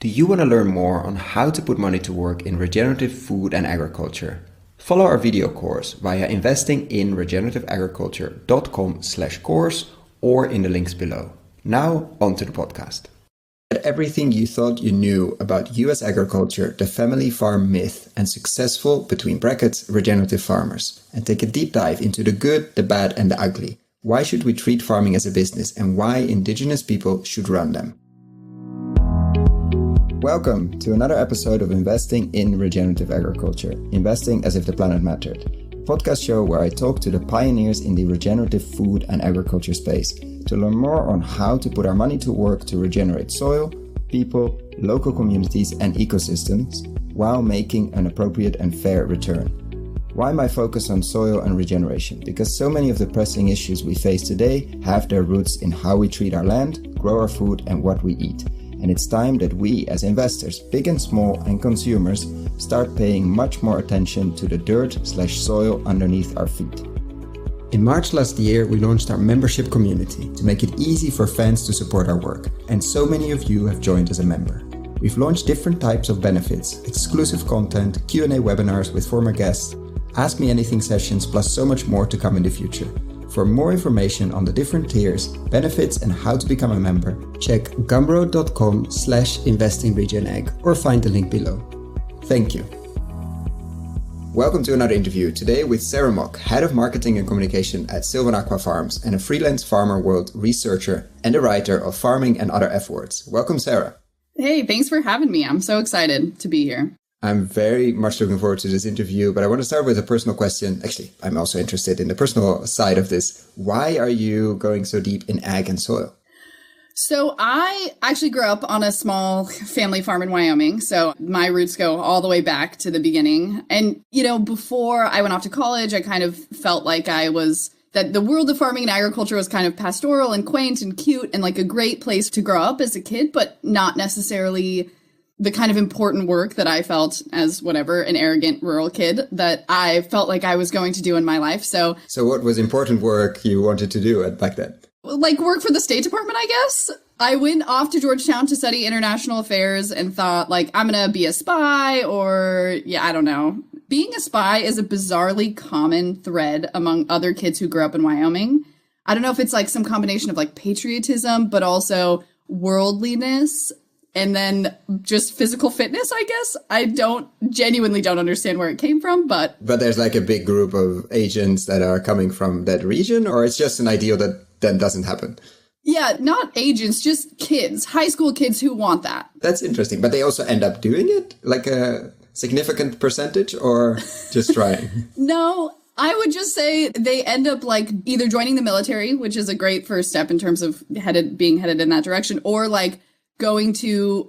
Do you want to learn more on how to put money to work in regenerative food and agriculture? Follow our video course via investinginregenerativeagriculture.com/course or in the links below. Now, on to the podcast. Everything you thought you knew about US agriculture, the family farm myth, and successful, between brackets, regenerative farmers, and take a deep dive into the good, the bad, and the ugly. Why should we treat farming as a business, and why indigenous people should run them? Welcome to another episode of Investing in Regenerative Agriculture, investing as if the planet mattered. A podcast show where I talk to the pioneers in the regenerative food and agriculture space to learn more on how to put our money to work to regenerate soil, people, local communities, and ecosystems while making an appropriate and fair return. Why my focus on soil and regeneration? Because so many of the pressing issues we face today have their roots in how we treat our land, grow our food, and what we eat. And it's time that we, as investors, big and small, and consumers, start paying much more attention to the dirt/soil underneath our feet. In March last year, we launched our membership community to make it easy for fans to support our work, and so many of you have joined as a member. We've launched different types of benefits, exclusive content, Q&A webinars with former guests, Ask Me Anything sessions, plus so much more to come in the future. For more information on the different tiers, benefits, and how to become a member, check gumroad.com/investinregenag or find the link below. Thank you. Welcome to another interview, today with Sarah Mock, Head of Marketing and Communication at Sylvanaqua Farms and a freelance farmer world researcher and a writer of Farming and Other F Words. Welcome, Sarah. Hey, thanks for having me. I'm so excited to be here. I'm very much looking forward to this interview, but I want to start with a personal question. Actually, I'm also interested in the personal side of this. Why are you going so deep in ag and soil? So I actually grew up on a small family farm in Wyoming. So my roots go all the way back to the beginning. And, before I went off to college, I kind of felt like that the world of farming and agriculture was kind of pastoral and quaint and cute and like a great place to grow up as a kid, but not necessarily the kind of important work that I felt as an arrogant rural kid that I felt like I was going to do in my life. So what was important work you wanted to do back then? Like work for the State Department, I guess. I went off to Georgetown to study international affairs and thought I'm going to be a spy I don't know. Being a spy is a bizarrely common thread among other kids who grew up in Wyoming. I don't know if it's some combination of patriotism, but also worldliness. And then just physical fitness, I guess. I genuinely don't understand where it came from, but there's a big group of Asians that are coming from that region, or it's just an ideal that then doesn't happen? Yeah, not agents, just kids, high school kids who want that. That's interesting. But they also end up doing it, like a significant percentage, or just trying? No, I would just say they end up either joining the military, which is a great first step in terms of being headed in that direction, or going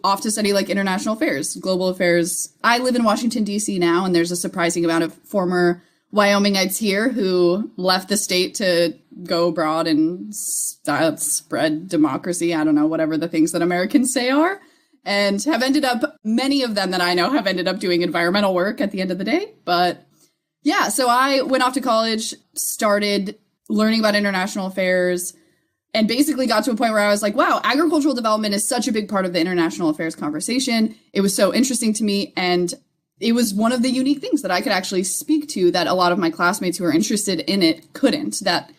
off to study international affairs, global affairs. I live in Washington, D.C. now, and there's a surprising amount of former Wyomingites here who left the state to go abroad and spread democracy. I don't know, whatever the things that Americans say are, and have ended up, many of them that I know have ended up doing environmental work at the end of the day. But yeah, so I went off to college, started learning about international affairs, and basically got to a point where I was like, wow, agricultural development is such a big part of the international affairs conversation. It was so interesting to me. And it was one of the unique things that I could actually speak to that a lot of my classmates who are interested in it couldn't. That,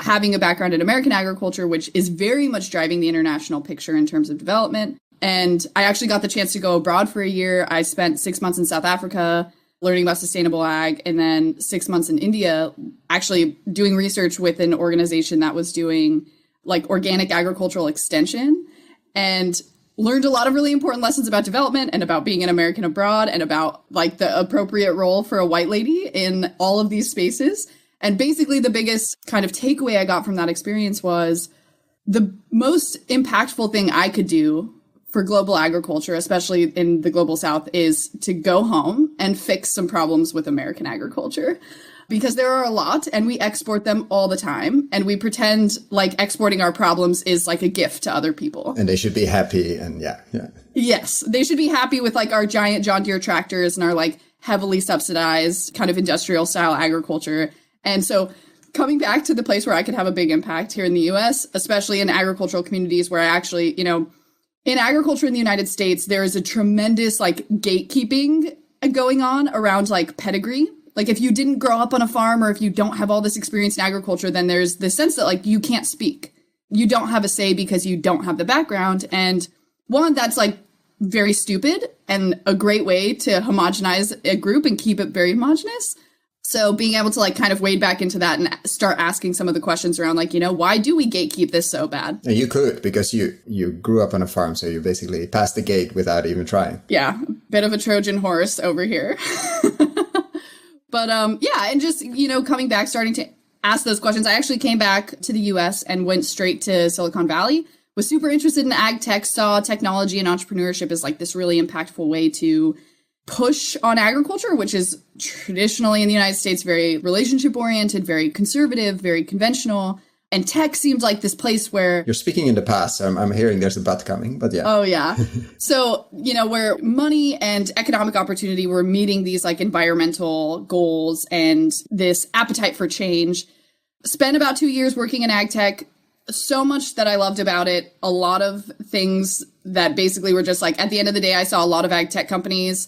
having a background in American agriculture, which is very much driving the international picture in terms of development. And I actually got the chance to go abroad for a year. I spent 6 months in South Africa learning about sustainable ag, and then 6 months in India, actually doing research with an organization that was doing organic agricultural extension, and learned a lot of really important lessons about development and about being an American abroad and about the appropriate role for a white lady in all of these spaces. And basically the biggest kind of takeaway I got from that experience was the most impactful thing I could do for global agriculture, especially in the global South, is to go home and fix some problems with American agriculture. Because there are a lot, and we export them all the time, and we pretend exporting our problems is a gift to other people. And they should be happy, and yeah. Yes, they should be happy with our giant John Deere tractors and our heavily subsidized kind of industrial style agriculture. And so coming back to the place where I could have a big impact here in the US, especially in agricultural communities where I actually, in agriculture in the United States, there is a tremendous like gatekeeping going on around like pedigree. Like if you didn't grow up on a farm or if you don't have all this experience in agriculture, then there's this sense that like you can't speak. You don't have a say because you don't have the background. And one, that's like very stupid and a great way to homogenize a group and keep it very homogenous. So being able to like kind of wade back into that and start asking some of the questions around like, why do we gatekeep this so bad? You could, because you grew up on a farm, so you basically passed the gate without even trying. Yeah, bit of a Trojan horse over here. But and just, coming back, starting to ask those questions. I actually came back to the US and went straight to Silicon Valley, was super interested in ag tech, saw technology and entrepreneurship as like this really impactful way to push on agriculture, which is traditionally in the United States very relationship oriented, very conservative, very conventional. And tech seemed like this place where... You're speaking in the past. So I'm hearing there's a but coming, but yeah. Oh, yeah. So, where money and economic opportunity were meeting these like environmental goals and this appetite for change. Spent about 2 years working in ag tech. So much that I loved about it. A lot of things that basically were just like, at the end of the day, I saw a lot of ag tech companies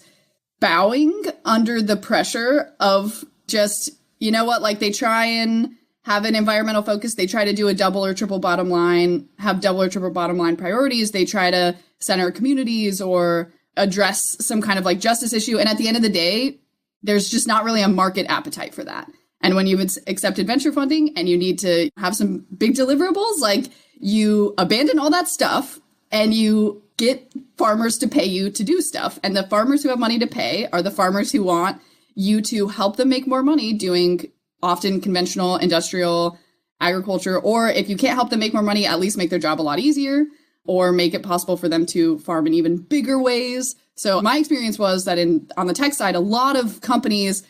bowing under the pressure of just, like they try and have an environmental focus. They try to do a double or triple bottom line, have double or triple bottom line priorities. They try to center communities or address some kind of like justice issue. And at the end of the day, there's just not really a market appetite for that. And when you've accepted venture funding and you need to have some big deliverables, like you abandon all that stuff and you get farmers to pay you to do stuff. And the farmers who have money to pay are the farmers who want you to help them make more money doing often conventional industrial agriculture. Or if you can't help them make more money, at least make their job a lot easier or make it possible for them to farm in even bigger ways. So my experience was that on the tech side, a lot of companies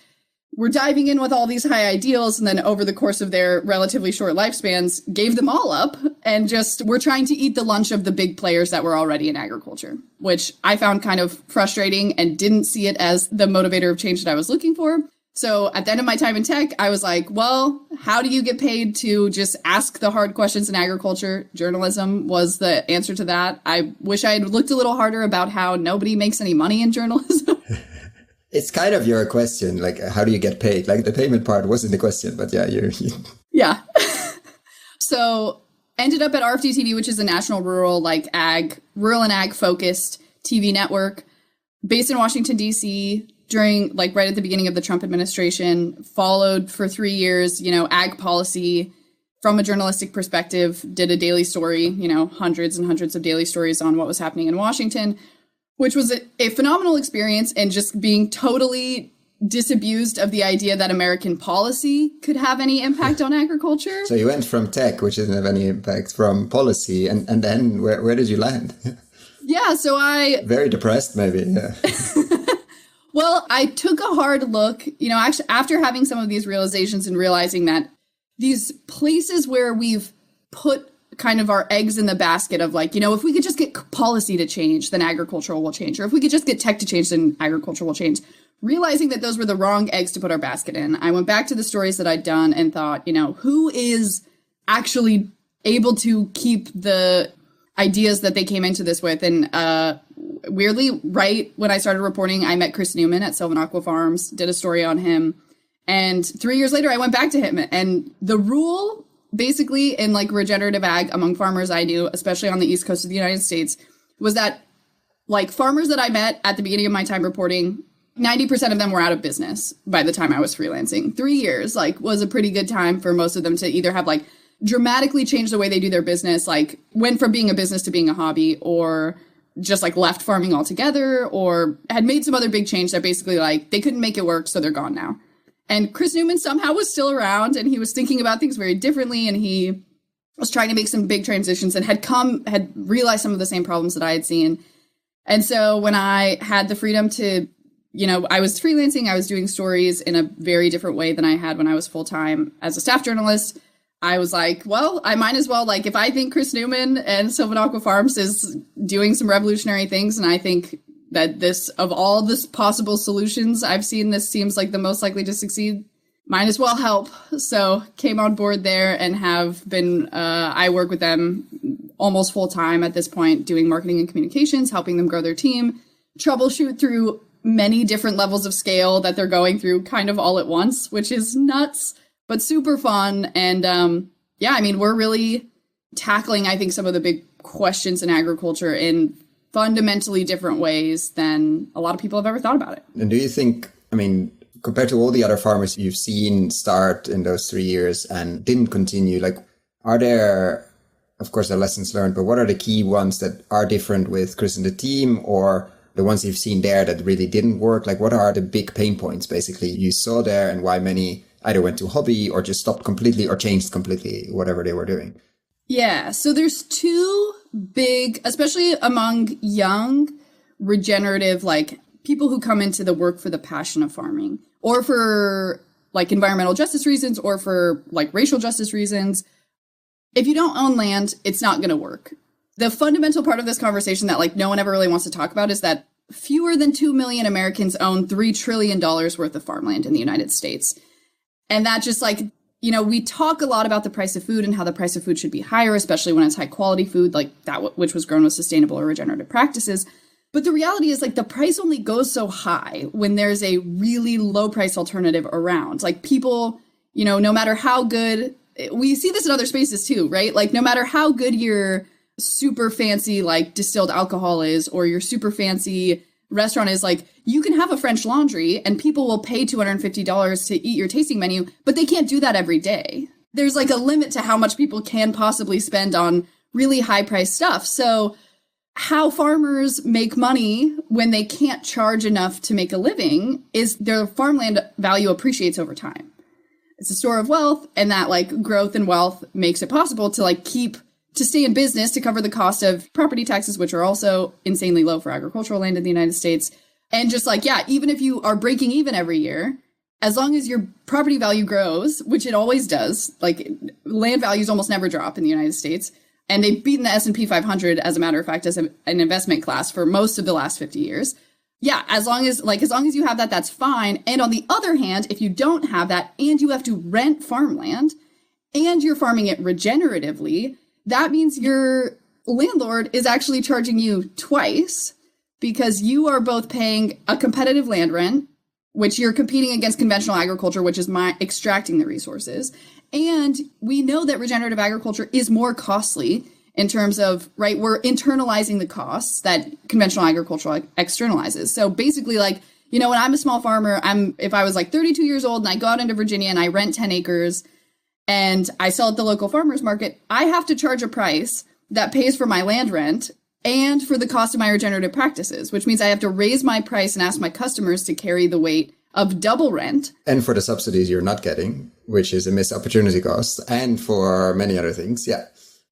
were diving in with all these high ideals, and then over the course of their relatively short lifespans, gave them all up and just were trying to eat the lunch of the big players that were already in agriculture, which I found kind of frustrating and didn't see it as the motivator of change that I was looking for. So at the end of my time in tech, I was like, well, how do you get paid to just ask the hard questions in agriculture? Journalism was the answer to that. I wish I had looked a little harder about how nobody makes any money in journalism. It's kind of your question, like, how do you get paid? Like, the payment part wasn't the question, but yeah, Yeah. So ended up at RFD TV, which is a national rural and ag focused TV network based in Washington, D.C. during right at the beginning of the Trump administration, followed for 3 years, ag policy from a journalistic perspective, did a daily story, hundreds and hundreds of daily stories on what was happening in Washington, which was a phenomenal experience, and just being totally disabused of the idea that American policy could have any impact on agriculture. So you went from tech, which doesn't have any impact, from policy, and then where did you land? Yeah, so Very depressed, maybe, yeah. Well, I took a hard look, actually, after having some of these realizations and realizing that these places where we've put kind of our eggs in the basket of if we could just get policy to change, then agriculture will change. Or if we could just get tech to change, then agriculture will change. Realizing that those were the wrong eggs to put our basket in, I went back to the stories that I'd done and thought, who is actually able to keep the ideas that they came into this with? And weirdly, right when I started reporting, I met Chris Newman at Sylvanaqua Farms, did a story on him. And 3 years later, I went back to him. And the rule basically in regenerative ag among farmers I knew, especially on the East Coast of the United States, was that farmers that I met at the beginning of my time reporting, 90% of them were out of business by the time I was freelancing. 3 years was a pretty good time for most of them to either have dramatically change the way they do their business, went from being a business to being a hobby, or just left farming altogether, or had made some other big change that basically they couldn't make it work, so they're gone now. And Chris Newman somehow was still around, and he was thinking about things very differently, and he was trying to make some big transitions and had realized some of the same problems that I had seen. And so when I had the freedom to, I was freelancing, I was doing stories in a very different way than I had when I was full-time as a staff journalist. I was like, well, I might as well, if I think Chris Newman and Sylvanaqua Farms is doing some revolutionary things, and I think that this, of all the possible solutions I've seen, this seems like the most likely to succeed, might as well help. So came on board there and have been, I work with them almost full time at this point doing marketing and communications, helping them grow their team, troubleshoot through many different levels of scale that they're going through kind of all at once, which is nuts, but super fun. And yeah, I mean, we're really tackling, I think, some of the big questions in agriculture in fundamentally different ways than a lot of people have ever thought about it. And do you think, I mean, compared to all the other farmers you've seen start in those 3 years and didn't continue, like, are there, of course, the lessons learned, but what are the key ones that are different with Chris and the team, or the ones you've seen there that really didn't work? Like, what are the big pain points, basically, you saw there, and why many either went to hobby or just stopped completely or changed completely whatever they were doing? Yeah, so there's two big, especially among young regenerative, like people who come into the work for the passion of farming or for like environmental justice reasons or for like racial justice reasons. If you don't own land, it's not going to work. The fundamental part of this conversation that like no one ever really wants to talk about is that fewer than 2 million Americans own $3 trillion worth of farmland in the United States. And that just like, you know, we talk a lot about the price of food and how the price of food should be higher, especially when it's high quality food like that, which was grown with sustainable or regenerative practices. But the reality is like the price only goes so high when there's a really low price alternative around. Like people, you know, no matter how good, we see this in other spaces too, right? Like no matter how good your super fancy like distilled alcohol is or your super fancy restaurant is, like you can have a French Laundry and people will pay $250 to eat your tasting menu, but they can't do that every day. There's like a limit to how much people can possibly spend on really high priced stuff. So how farmers make money when they can't charge enough to make a living is their farmland value appreciates over time. It's a store of wealth, and that like growth and wealth makes it possible to like to stay in business, to cover the cost of property taxes, which are also insanely low for agricultural land in the United States. And just like, yeah, even if you are breaking even every year, as long as your property value grows, which it always does, like land values almost never drop in the United States. And they've beaten the S&P 500, as a matter of fact, as an investment class for most of the last 50 years. Yeah, as long as you have that, that's fine. And on the other hand, if you don't have that and you have to rent farmland and you're farming it regeneratively, that means your landlord is actually charging you twice because you are both paying a competitive land rent, which you're competing against conventional agriculture, which is extracting the resources. And we know that regenerative agriculture is more costly in terms of, right, we're internalizing the costs that conventional agriculture externalizes. So basically, like, you know, when I'm a small farmer, if I was like 32 years old and I go out into Virginia and I rent 10 acres and I sell at the local farmer's market, I have to charge a price that pays for my land rent and for the cost of my regenerative practices, which means I have to raise my price and ask my customers to carry the weight of double rent. And for the subsidies you're not getting, which is a missed opportunity cost, and for many other things, yeah.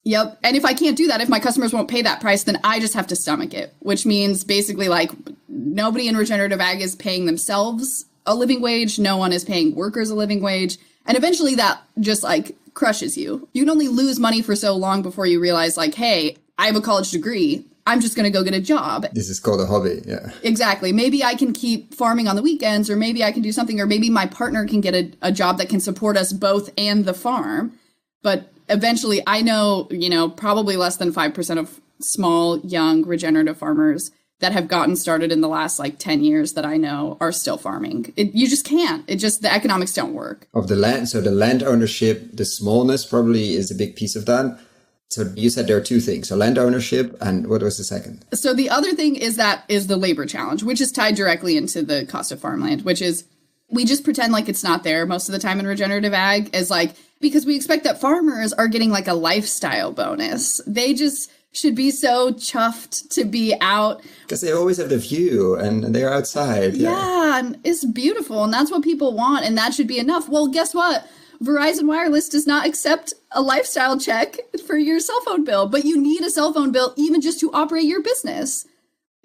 Yep. And if I can't do that, if my customers won't pay that price, then I just have to stomach it, which means basically like nobody in regenerative ag is paying themselves a living wage. No one is paying workers a living wage. And eventually that just like crushes you. You can only lose money for so long before you realize like, hey, I have a college degree. I'm just going to go get a job. This is called a hobby. Yeah, exactly. Maybe I can keep farming on the weekends, or maybe I can do something, or maybe my partner can get a job that can support us both and the farm. But eventually I know, you know, probably less than 5% of small, young regenerative farmers that have gotten started in the last like 10 years that I know are still farming. You just can't. The economics don't work. Of the land. So the land ownership, the smallness probably is a big piece of that. So you said there are two things. So land ownership, and what was the second? So the other thing is the labor challenge, which is tied directly into the cost of farmland, which is we just pretend like it's not there most of the time in regenerative ag, is like, because we expect that farmers are getting like a lifestyle bonus. They just should be so chuffed to be out. Because they always have the view and they're outside. Yeah, and it's beautiful. And that's what people want. And that should be enough. Well, guess what? Verizon Wireless does not accept a lifestyle check for your cell phone bill, but you need a cell phone bill even just to operate your business.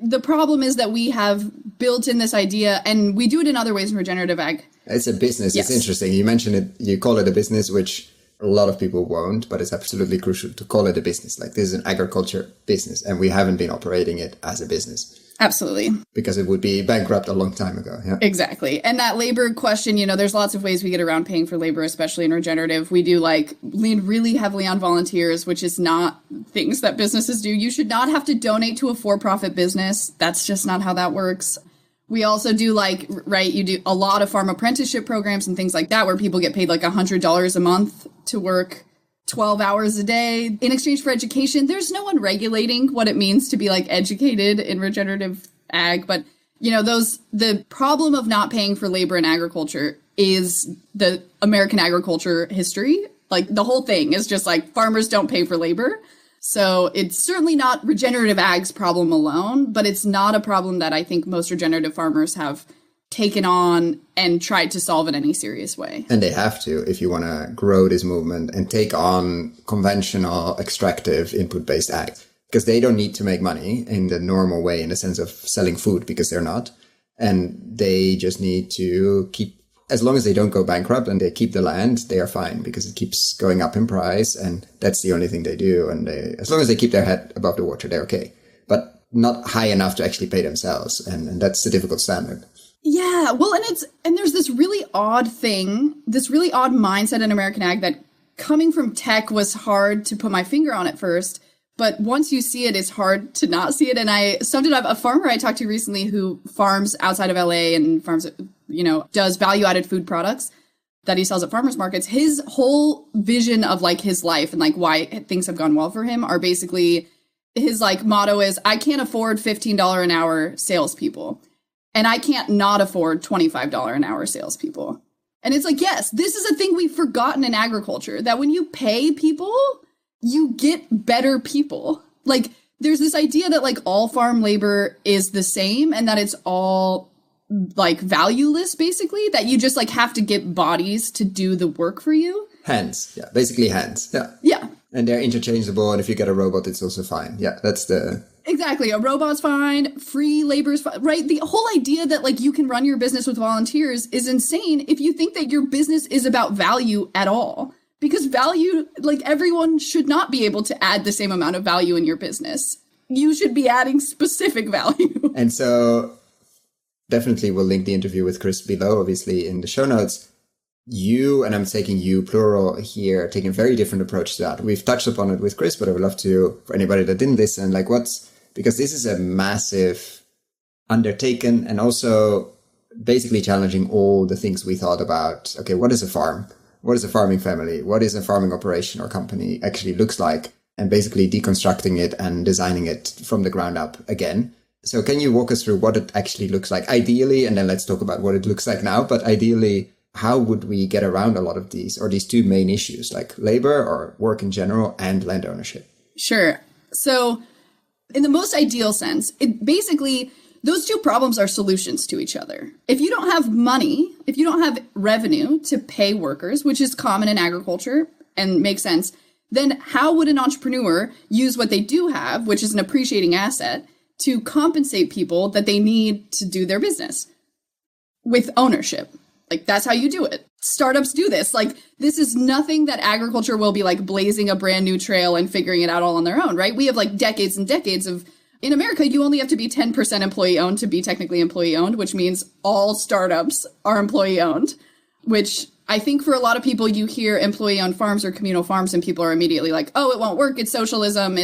The problem is that we have built in this idea, and we do it in other ways in regenerative ag. It's a business. Yes. It's interesting. You mentioned it, you call it a business, which a lot of people won't, but it's absolutely crucial to call it a business. Like, this is an agriculture business, and we haven't been operating it as a business. Absolutely. Because it would be bankrupt a long time ago. Yeah. Exactly. And that labor question, there's lots of ways we get around paying for labor, especially in regenerative. We do lean really heavily on volunteers, which is not things that businesses do. You should not have to donate to a for-profit business. That's just not how that works. We also do you do a lot of farm apprenticeship programs and things like that, where people get paid $100 a month to work 12 hours a day in exchange for education. There's no one regulating what it means to be educated in regenerative ag. But, the problem of not paying for labor in agriculture is the American agriculture history. The whole thing is just farmers don't pay for labor. So it's certainly not regenerative ag's problem alone, but it's not a problem that I think most regenerative farmers have taken on and tried to solve in any serious way. And they have to, if you want to grow this movement and take on conventional extractive input-based ag, because they don't need to make money in the normal way, in the sense of selling food, because they're not. And they just need to keep, as long as they don't go bankrupt and they keep the land, they are fine, because it keeps going up in price. And that's the only thing they do. And as long as they keep their head above the water, they're okay. But not high enough to actually pay themselves. And that's the difficult standard. Yeah, well, and there's this really odd mindset in American ag that, coming from tech, was hard to put my finger on at first. But once you see it, it's hard to not see it. And I summed it up. A farmer I talked to recently who farms outside of LA and farms, does value-added food products that he sells at farmers markets. His whole vision of his life and why things have gone well for him are basically, his motto is, I can't afford $15 an hour salespeople. And I can't not afford $25 an hour salespeople. And it's yes, this is a thing we've forgotten in agriculture, that when you pay people, you get better people. There's this idea that all farm labor is the same and that it's all valueless, basically, that you just have to get bodies to do the work for you. Hands. Yeah. Basically hands. Yeah. Yeah. And they're interchangeable. And if you get a robot, it's also fine. Yeah. That's the... Exactly. A robot's fine. Free labor's fine, right? The whole idea that you can run your business with volunteers is insane if you think that your business is about value at all. Because value, everyone should not be able to add the same amount of value in your business. You should be adding specific value. And so definitely we'll link the interview with Chris below, obviously, in the show notes. You, and I'm taking you plural here, taking a very different approach to that. We've touched upon it with Chris, but I would love to, for anybody that didn't listen, because this is a massive undertaking and also basically challenging all the things we thought about. Okay, what is a farm? What is a farming family? What is a farming operation or company actually looks like? And basically deconstructing it and designing it from the ground up again. So can you walk us through what it actually looks like ideally? And then let's talk about what it looks like now. But ideally, how would we get around a lot of these two main issues, like labor or work in general and land ownership? Sure. So in the most ideal sense, it basically, those two problems are solutions to each other. If you don't have money, if you don't have revenue to pay workers, which is common in agriculture and makes sense, then how would an entrepreneur use what they do have, which is an appreciating asset, to compensate people that they need to do their business? With ownership. That's how you do it. Startups do this. This is nothing that agriculture will be blazing a brand new trail and figuring it out all on their own, right? We have decades and decades of, in America, you only have to be 10% employee owned to be technically employee owned, which means all startups are employee owned, which I think for a lot of people, you hear employee owned farms or communal farms and people are immediately oh, it won't work. It's socialism.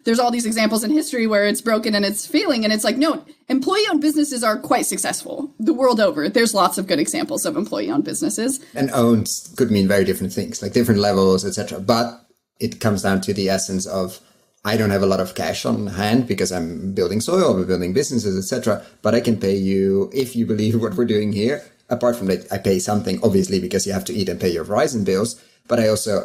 There's all these examples in history where it's broken and it's failing. And it's no, employee-owned businesses are quite successful the world over. There's lots of good examples of employee-owned businesses. And owned could mean very different things, different levels, etc. But it comes down to the essence of, I don't have a lot of cash on hand because I'm building soil, I'm building businesses, etc. But I can pay you if you believe what we're doing here. Apart from that, I pay something, obviously, because you have to eat and pay your Verizon bills. But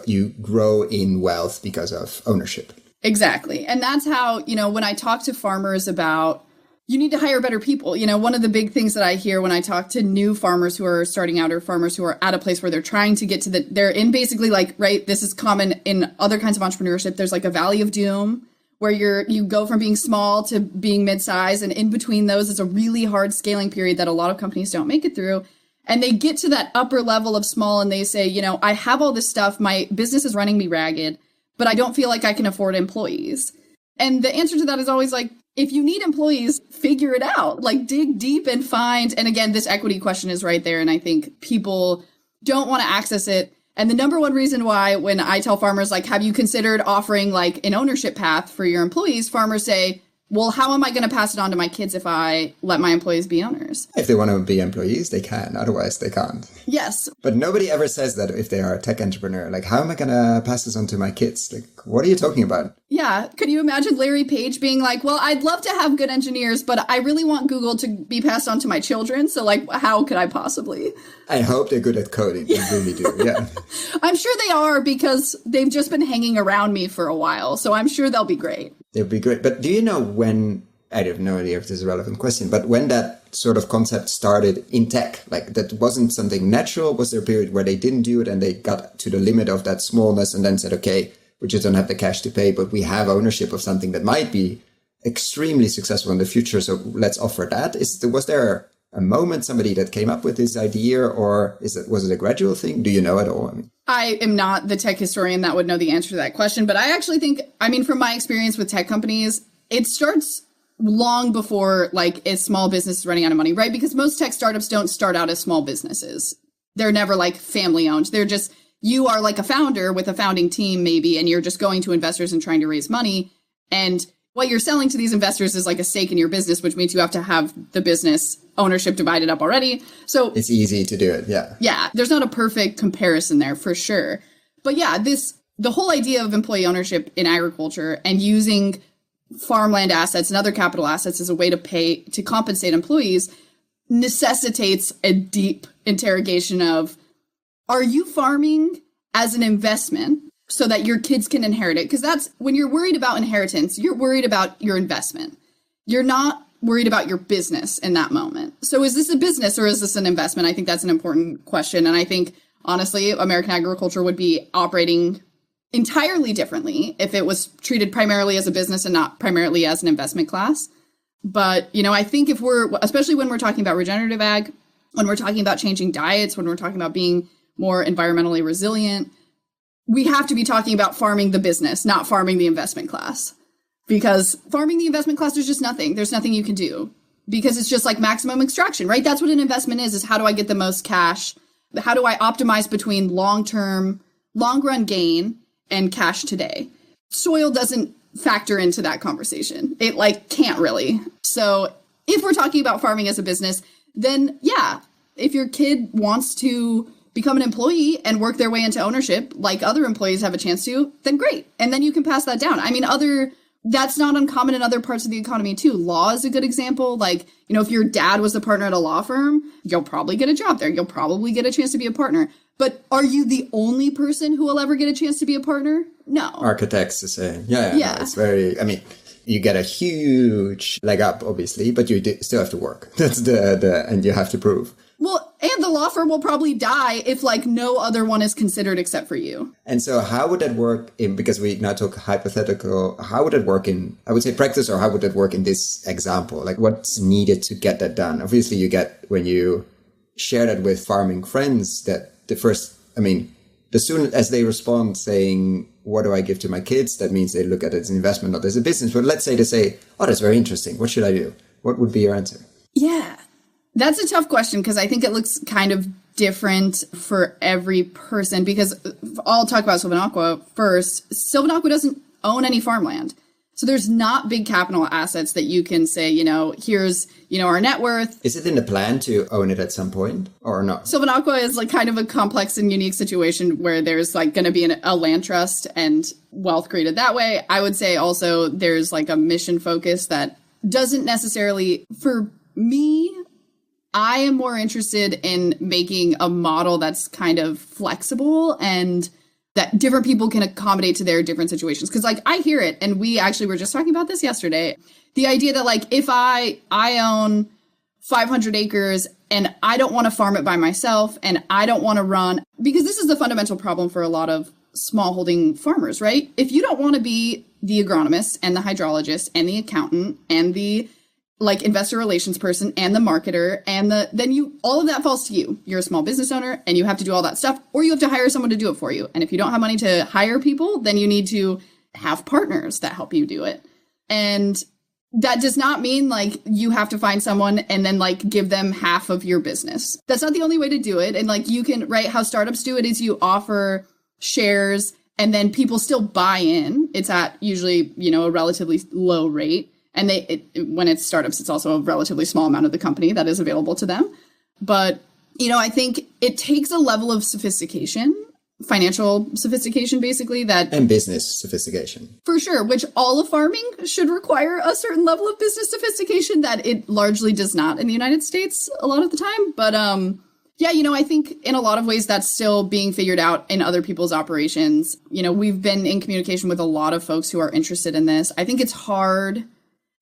you grow in wealth because of ownership. Exactly. And that's how, when I talk to farmers about, you need to hire better people. One of the big things that I hear when I talk to new farmers who are starting out or farmers who are at a place where they're trying to get to they're in basically right, this is common in other kinds of entrepreneurship. There's a valley of doom where you go from being small to being mid-size. And in between those is a really hard scaling period that a lot of companies don't make it through. And they get to that upper level of small and they say, I have all this stuff. My business is running me ragged, but I don't feel like I can afford employees. And the answer to that is always if you need employees, figure it out, like dig deep and find. And again, this equity question is right there. And I think people don't want to access it. And the number one reason why, when I tell farmers, like, have you considered offering like an ownership path for your employees? Farmers say, well, how am I going to pass it on to my kids if I let my employees be owners? If they want to be employees, they can. Otherwise, they can't. Yes. But nobody ever says that if they are a tech entrepreneur. Like, how am I going to pass this on to my kids? Like, what are you talking about? Yeah. Could you imagine Larry Page being like, well, I'd love to have good engineers, but I really want Google to be passed on to my children. So, like, how could I possibly? I hope they're good at coding. They really do. Yeah. I'm sure they are, because they've just been hanging around me for a while. So I'm sure they'll be great. It'd be great. But do you know when, I have no idea if this is a relevant question, but when that sort of concept started in tech, like that wasn't something natural? Was there a period where they didn't do it and they got to the limit of that smallness and then said, okay, we just don't have the cash to pay, but we have ownership of something that might be extremely successful in the future. So let's offer that. Was there a moment, somebody that came up with this idea, or was it a gradual thing? Do you know at all? I am not the tech historian that would know the answer to that question, but I actually think, from my experience with tech companies, it starts long before like a small business is running out of money, right? Because most tech startups don't start out as small businesses. They're never like family owned. They're just, you are like a founder with a founding team maybe, and you're just going to investors and trying to raise money. And what you're selling to these investors is like a stake in your business, which means you have to have the business ownership divided up already. So it's easy to do it. Yeah. Yeah. There's not a perfect comparison there for sure. But yeah, the whole idea of employee ownership in agriculture and using farmland assets and other capital assets as a way to compensate employees necessitates a deep interrogation of, are you farming as an investment so that your kids can inherit it? Because that's when you're worried about inheritance, you're worried about your investment. You're not worried about your business in that moment. So is this a business or is this an investment? I think that's an important question. And I think, honestly, American agriculture would be operating entirely differently if it was treated primarily as a business and not primarily as an investment class. But, I think especially when we're talking about regenerative ag, when we're talking about changing diets, when we're talking about being more environmentally resilient, we have to be talking about farming the business, not farming the investment class. Because farming the investment class, there's just nothing. There's nothing you can do because it's just like maximum extraction, right? That's what an investment is how do I get the most cash? How do I optimize between long run gain and cash today? Soil doesn't factor into that conversation. It can't really. So if we're talking about farming as a business, then yeah, if your kid wants to become an employee and work their way into ownership like other employees have a chance to, then great. And then you can pass that down. That's not uncommon in other parts of the economy too. Law is a good example. If your dad was a partner at a law firm, you'll probably get a job there. You'll probably get a chance to be a partner. But are you the only person who will ever get a chance to be a partner? No. Architects the same. Yeah. No, it's very, you get a huge leg up, obviously, but you still have to work. That's and you have to prove. Well, and the law firm will probably die if no other one is considered except for you. And so how would that work because we now talk hypothetical, how would it work in, I would say practice, or how would it work in this example? What's needed to get that done? Obviously you get, when you share that with farming friends, that as soon as they respond saying, what do I give to my kids? That means they look at it as an investment, not as a business. But let's say they say, oh, that's very interesting. What should I do? What would be your answer? Yeah. That's a tough question because I think it looks kind of different for every person, because I'll talk about Sylvanaqua first. Sylvanaqua doesn't own any farmland. So there's not big capital assets that you can say, here's, our net worth. Is it in the plan to own it at some point or not? Sylvanaqua is kind of a complex and unique situation where there's going to be a land trust and wealth created that way. I would say also there's a mission focus that doesn't necessarily, for me, I am more interested in making a model that's kind of flexible and that different people can accommodate to their different situations. Because I hear it, and we actually were just talking about this yesterday. The idea that if I own 500 acres and I don't want to farm it by myself and I don't want to run, because this is the fundamental problem for a lot of smallholding farmers, right? If you don't want to be the agronomist and the hydrologist and the accountant and the investor relations person and the marketer and then all of that falls to you. You're a small business owner and you have to do all that stuff, or you have to hire someone to do it for you. And if you don't have money to hire people, then you need to have partners that help you do it. And That does not mean like you have to find someone and then like give them half of your business. That's not the only way to do it. And like you can, right, how startups do it is you offer shares and then people still buy in. It's at usually, a relatively low rate. And when it's startups, it's also a relatively small amount of the company that is available to them. But, I think it takes a level of sophistication, financial sophistication, basically, and business sophistication. For sure, which all of farming should require a certain level of business sophistication that it largely does not in the United States a lot of the time. But I think in a lot of ways that's still being figured out in other people's operations. We've been in communication with a lot of folks who are interested in this. I think it's hard.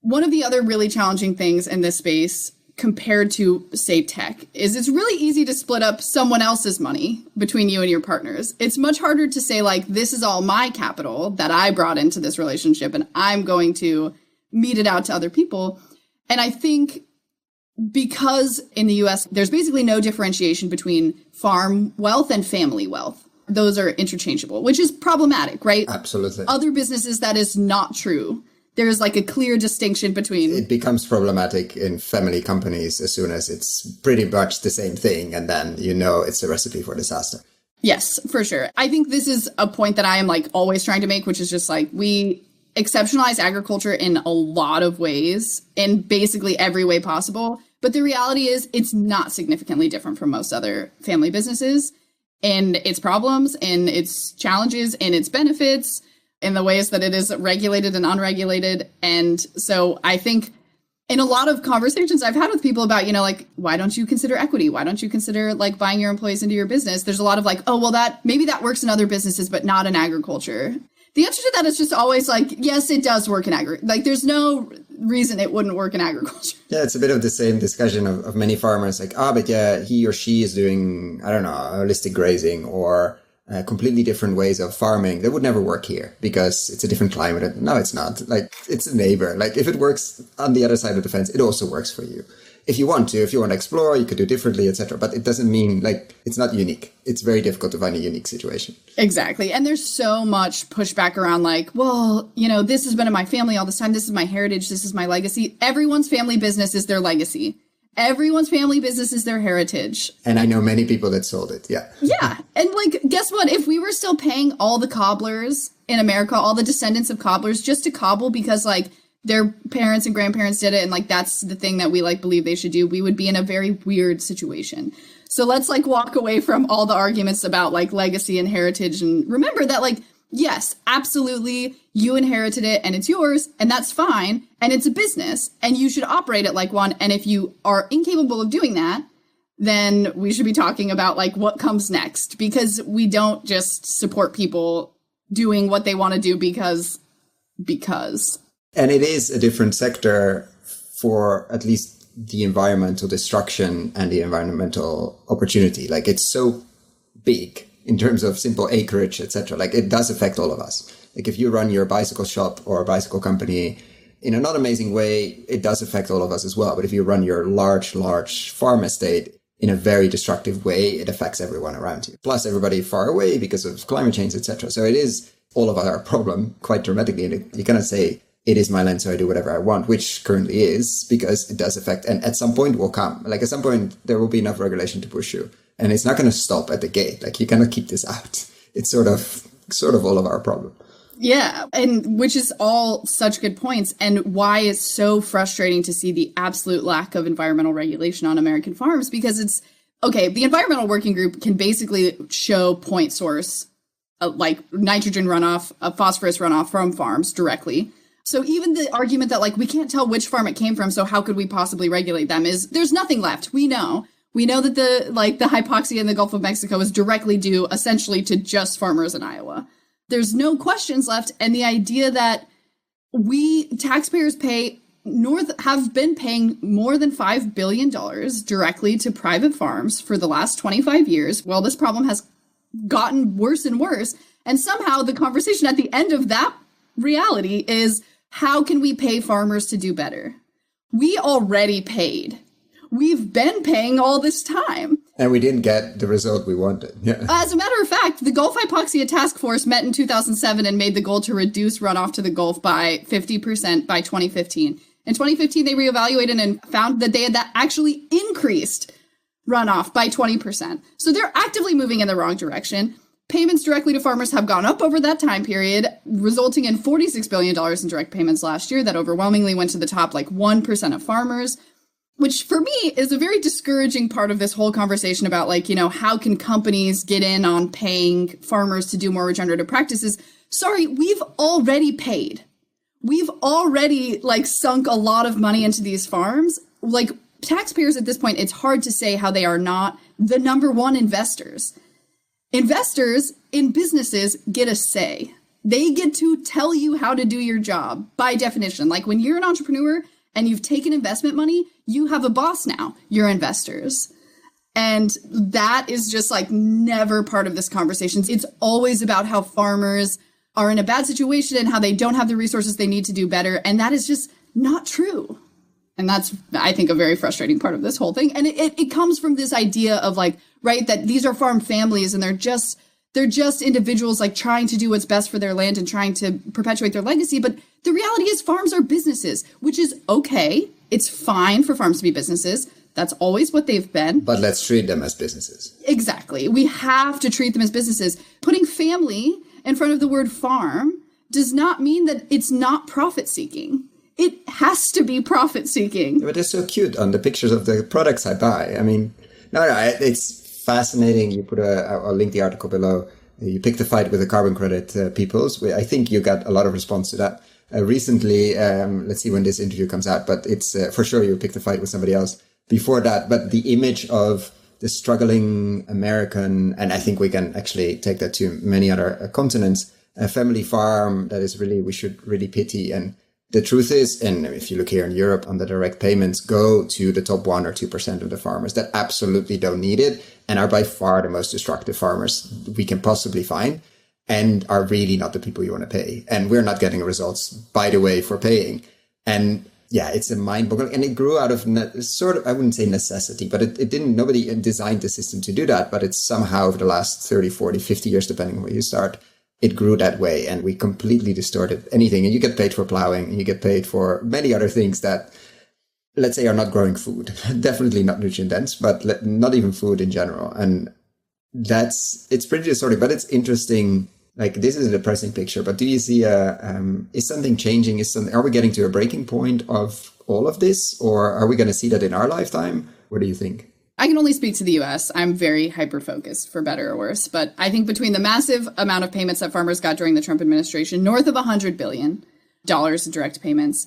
One of the other really challenging things in this space compared to, say, tech, is it's really easy to split up someone else's money between you and your partners. It's much harder to say, like, this is all my capital that I brought into this relationship, and I'm going to mete it out to other people. And I think because in the US, there's basically no differentiation between farm wealth and family wealth. Those are interchangeable, which is problematic, right? Absolutely. Other businesses, that is not true. There's like a clear distinction between... It becomes problematic in family companies as soon as it's pretty much the same thing. And then, it's a recipe for disaster. Yes, for sure. I think this is a point that I am like always trying to make, which is just like we exceptionalize agriculture in a lot of ways, in basically every way possible. But the reality is it's not significantly different from most other family businesses in its problems, in its challenges, in its benefits, in the ways that it is regulated and unregulated. And so I think in a lot of conversations I've had with people about, like, why don't you consider equity? Why don't you consider like buying your employees into your business? There's a lot of like, oh, well, maybe that works in other businesses, but not in agriculture. The answer to that is just always like, yes, it does work in agriculture. Like, there's no reason it wouldn't work in agriculture. Yeah, it's a bit of the same discussion of many farmers like, but yeah, he or she is doing, I don't know, holistic grazing or completely different ways of farming. That would never work here because it's a different climate. No, it's not. Like, it's a neighbor. Like, if it works on the other side of the fence, it also works for you. If you want to explore, you could do differently, etc. But it doesn't mean like it's not unique. It's very difficult to find a unique situation. Exactly. And there's so much pushback around like, well, this has been in my family all this time. This is my heritage. This is my legacy. Everyone's family business is their legacy. Everyone's family business is their heritage. And I know many people that sold it. Yeah. Yeah. And like, guess what? If we were still paying all the cobblers in America, all the descendants of cobblers just to cobble because like their parents and grandparents did it and like that's the thing that we like believe they should do, we would be in a very weird situation. So let's like walk away from all the arguments about like legacy and heritage and remember that like, yes, absolutely, you inherited it and it's yours and that's fine and it's a business and you should operate it like one. And if you are incapable of doing that, then we should be talking about like what comes next, because we don't just support people doing what they want to do because. And it is a different sector for at least the environmental destruction and the environmental opportunity. Like, it's so big in terms of simple acreage, etc. Like, it does affect all of us. Like, if you run your bicycle shop or a bicycle company in a not amazing way, it does affect all of us as well. But if you run your large farm estate in a very destructive way, it affects everyone around you. Plus everybody far away because of climate change, etc. So it is all of our problem quite dramatically. And you cannot say, it is my land, so I do whatever I want, which currently is, because it does affect, and at some point will come. Like, at some point, there will be enough regulation to push you. And it's not going to stop at the gate. Like, you cannot keep this out. It's sort of all of our problem. Yeah, and which is all such good points, and why it's so frustrating to see the absolute lack of environmental regulation on American farms, because it's, okay, the Environmental Working Group can basically show point source, like nitrogen runoff, phosphorus runoff from farms directly. So even the argument that like we can't tell which farm it came from, so how could we possibly regulate them, is there's nothing left. We know that the hypoxia in the Gulf of Mexico is directly due essentially to just farmers in Iowa. There's no questions left. And the idea that we taxpayers have been paying more than $5 billion directly to private farms for the last 25 years. Well, this problem has gotten worse and worse. And somehow the conversation at the end of that reality is, how can we pay farmers to do better? We already paid. We've been paying all this time. And we didn't get the result we wanted. Yeah. As a matter of fact, the Gulf Hypoxia Task Force met in 2007 and made the goal to reduce runoff to the Gulf by 50% by 2015. In 2015, they reevaluated and found that they had actually increased runoff by 20%. So they're actively moving in the wrong direction. Payments directly to farmers have gone up over that time period, resulting in $46 billion in direct payments last year that overwhelmingly went to the top 1% of farmers, which for me is a very discouraging part of this whole conversation about how can companies get in on paying farmers to do more regenerative practices? Sorry, we've already paid. We've already sunk a lot of money into these farms. Taxpayers at this point, it's hard to say how they are not the number one investors. Investors in businesses get a say. They get to tell you how to do your job by definition. When you're an entrepreneur and you've taken investment money, you have a boss now, your investors. And that is just never part of this conversation. It's always about how farmers are in a bad situation and how they don't have the resources they need to do better. And that is just not true. And that's, I think, a very frustrating part of this whole thing. And it comes from this idea of that these are farm families and they're just individuals trying to do what's best for their land and trying to perpetuate their legacy. But the reality is farms are businesses, which is okay. It's fine for farms to be businesses. That's always what they've been. But let's treat them as businesses. Exactly. We have to treat them as businesses. Putting family in front of the word farm does not mean that it's not profit seeking. It has to be profit seeking. But they're so cute on the pictures of the products I buy. I mean, no, it's fascinating. You I'll link the article below. You picked a fight with the carbon credit peoples. I think you got a lot of response to that recently. Let's see when this interview comes out, but it's for sure you picked a fight with somebody else before that. But the image of the struggling American, and I think we can actually take that to many other continents, a family farm that is really, we should really pity. And the truth is, and if you look here in Europe on the direct payments, go to the top 1 or 2% of the farmers that absolutely don't need it and are by far the most destructive farmers we can possibly find and are really not the people you want to pay. And we're not getting results, by the way, for paying. And yeah, it's a mind-boggling. And it grew out of sort of, I wouldn't say necessity, but it didn't, nobody designed the system to do that. But it's somehow over the last 30, 40, 50 years, depending on where you start, it grew that way, and we completely distorted anything. And you get paid for plowing, and you get paid for many other things that, let's say, are not growing food. Definitely not nutrient dense, but not even food in general. And it's pretty distorted, but it's interesting. This is a depressing picture, but do you see is something changing? Are we getting to a breaking point of all of this, or are we going to see that in our lifetime? What do you think? I can only speak to the US. I'm very hyper-focused, for better or worse. But I think between the massive amount of payments that farmers got during the Trump administration, north of $100 billion in direct payments,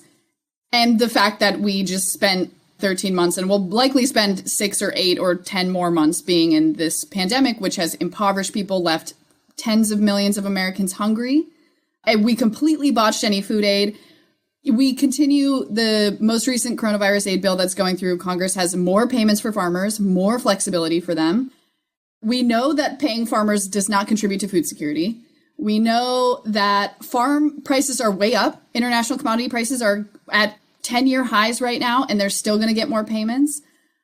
and the fact that we just spent 13 months and will likely spend 6 or 8 or 10 more months being in this pandemic, which has impoverished people, left tens of millions of Americans hungry. And we completely botched any food aid. We continue the most recent coronavirus aid bill that's going through Congress has more payments for farmers, more flexibility for them. We know that paying farmers does not contribute to food security. We know that farm prices are way up. International commodity prices are at 10-year highs right now, and they're still going to get more payments.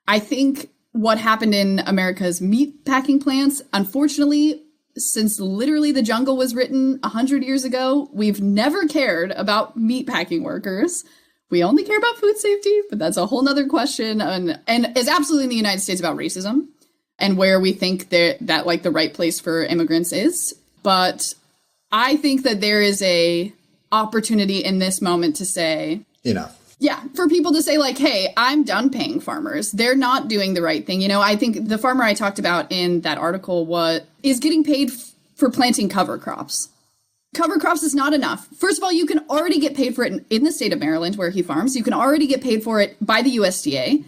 I think what happened in America's meat packing plants, unfortunately, since literally the jungle was written 100 years ago, we've never cared about meatpacking workers. We only care about food safety, but that's a whole nother question. And is absolutely in the United States about racism and where we think that the right place for immigrants is. But I think that there is a opportunity in this moment to say, enough. Yeah, for people to say hey, I'm done paying farmers. They're not doing the right thing. I think the farmer I talked about in that article is getting paid for planting cover crops. Cover crops is not enough. First of all, you can already get paid for it in the state of Maryland where he farms. You can already get paid for it by the USDA.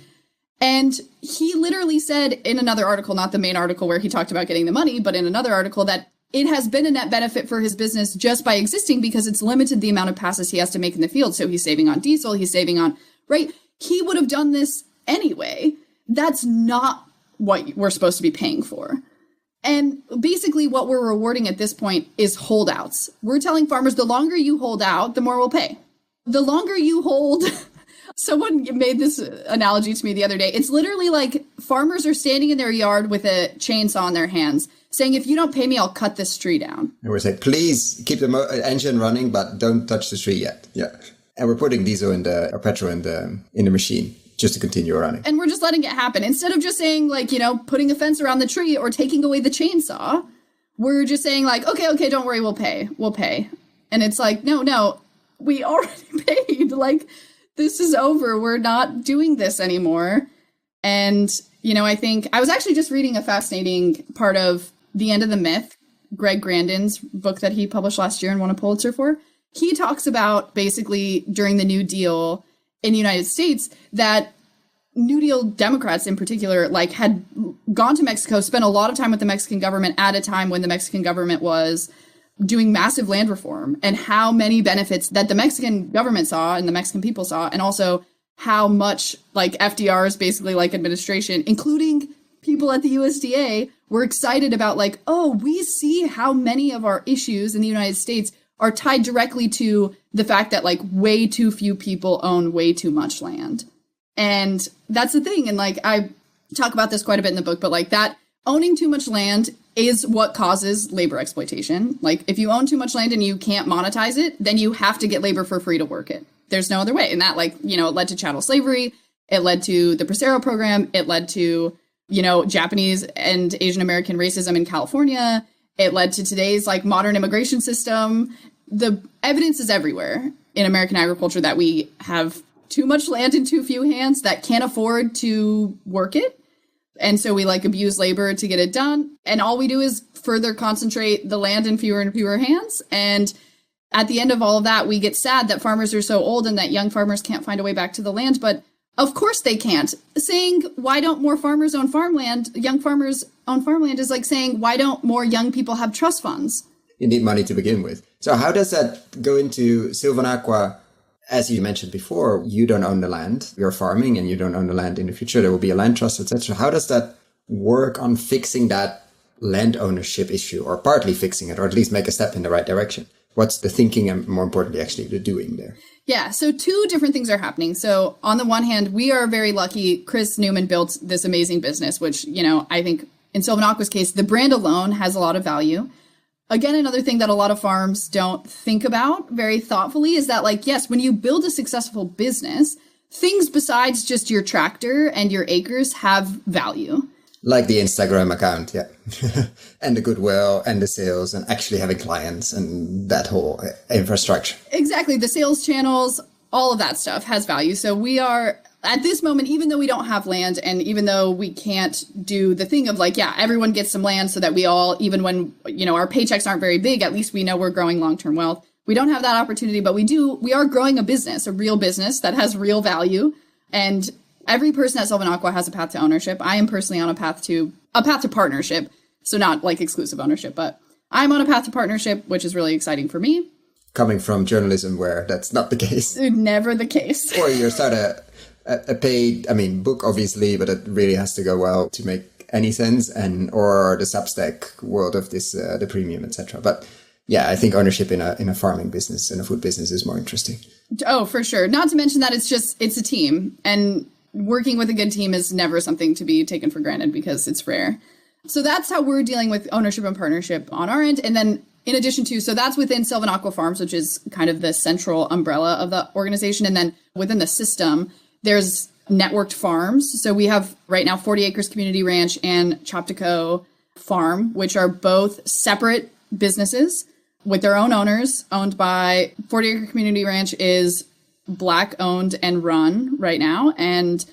And he literally said in another article, not the main article where he talked about getting the money, but in another article that it has been a net benefit for his business just by existing because it's limited the amount of passes he has to make in the field. So he's saving on diesel, he's saving on, right? He would have done this anyway. That's not what we're supposed to be paying for. And basically what we're rewarding at this point is holdouts. We're telling farmers the longer you hold out, the more we'll pay. The longer you hold, someone made this analogy to me the other day. It's literally like farmers are standing in their yard with a chainsaw in their hands saying, if you don't pay me, I'll cut this tree down. And we're saying, please keep the engine running, but don't touch the tree yet. Yeah. And we're putting diesel or petrol in the machine just to continue running. And we're just letting it happen. Instead of just saying like, putting a fence around the tree or taking away the chainsaw, we're just saying like, okay, don't worry, we'll pay. And it's like, no, we already paid. Like, this is over. We're not doing this anymore. And, I think I was actually just reading a fascinating part of The End of the Myth, Greg Grandin's book that he published last year and won a Pulitzer for. He talks about basically during the New Deal in the United States that New Deal Democrats in particular, like, had gone to Mexico, spent a lot of time with the Mexican government at a time when the Mexican government was doing massive land reform, and how many benefits that the Mexican government saw and the Mexican people saw, and also how much like FDR's basically like administration, including people at the USDA, were excited about like, oh, we see how many of our issues in the United States are tied directly to the fact that like way too few people own way too much land. And that's the thing. And like, I talk about this quite a bit in the book, but like that owning too much land is what causes labor exploitation. Like if you own too much land and you can't monetize it, then you have to get labor for free to work it. There's no other way. And that like, it led to chattel slavery. It led to the Bracero program. It led to, Japanese and Asian American racism in California. It led to today's like modern immigration system. The evidence is everywhere in American agriculture that we have too much land in too few hands that can't afford to work it. And so we like abuse labor to get it done. And all we do is further concentrate the land in fewer and fewer hands. And at the end of all of that, we get sad that farmers are so old and that young farmers can't find a way back to the land. But of course they can't. Saying, why don't more farmers own farmland? Young farmers own farmland is like saying, why don't more young people have trust funds? You need money to begin with. So how does that go into Sylvanaqua? As you mentioned before, you don't own the land. You're farming and you don't own the land in the future. There will be a land trust, etc. How does that work on fixing that land ownership issue, or partly fixing it, or at least make a step in the right direction? What's the thinking and more importantly, actually the doing there? Yeah, so two different things are happening. So on the one hand, we are very lucky. Chris Newman built this amazing business, which, I think in Sylvanaqua's case, the brand alone has a lot of value. Again, another thing that a lot of farms don't think about very thoughtfully is that, like, yes, when you build a successful business, things besides just your tractor and your acres have value. Like the Instagram account, yeah. And the goodwill and the sales and actually having clients and that whole infrastructure. Exactly. The sales channels, all of that stuff has value. So we are, at this moment, even though we don't have land and even though we can't do the thing of like, yeah, everyone gets some land so that we all, even when, our paychecks aren't very big, at least we know we're growing long-term wealth. We don't have that opportunity, but we are growing a business, a real business that has real value. And every person at Sylvanaqua has a path to ownership. I am personally on a path to partnership. So not like exclusive ownership, but I'm on a path to partnership, which is really exciting for me. Coming from journalism where that's not the case. Never the case. Or you start a paid, book obviously, but it really has to go well to make any sense, or the Substack world of this, the premium, etc. But yeah, I think ownership in a farming business and a food business is more interesting. Oh, for sure. Not to mention that it's a team, and working with a good team is never something to be taken for granted because it's rare. So that's how we're dealing with ownership and partnership on our end. And then in addition to, so that's within Sylvanaqua Farms, which is kind of the central umbrella of the organization. And then within the system, there's networked farms. So we have right now 40 Acres Community Ranch and Choptico Farm, which are both separate businesses with their own owners, owned by 40 Acre Community Ranch is Black owned and run right now. And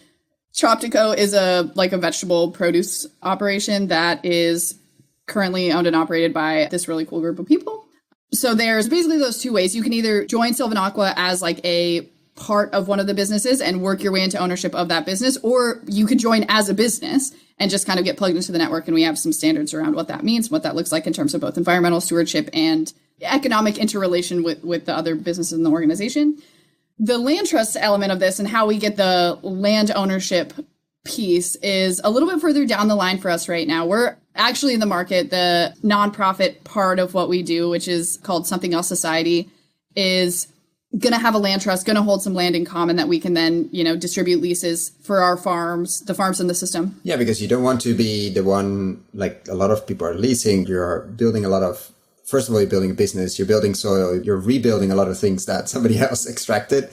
Choptico is a vegetable produce operation that is currently owned and operated by this really cool group of people. So there's basically those two ways. You can either join Sylvanaqua as like a part of one of the businesses and work your way into ownership of that business, or you could join as a business and just kind of get plugged into the network. And we have some standards around what that means, what that looks like in terms of both environmental stewardship and economic interrelation with the other businesses in the organization. The land trust element of this and how we get the land ownership piece is a little bit further down the line for us right now. We're actually in the market. The nonprofit part of what we do, which is called Something Else Society, is going to have a land trust, going to hold some land in common that we can then, distribute leases for our farms, the farms in the system. Yeah, because you don't want to be the one, like a lot of people are leasing. You're building a lot of first of all, you're building a business, you're building soil, you're rebuilding a lot of things that somebody else extracted,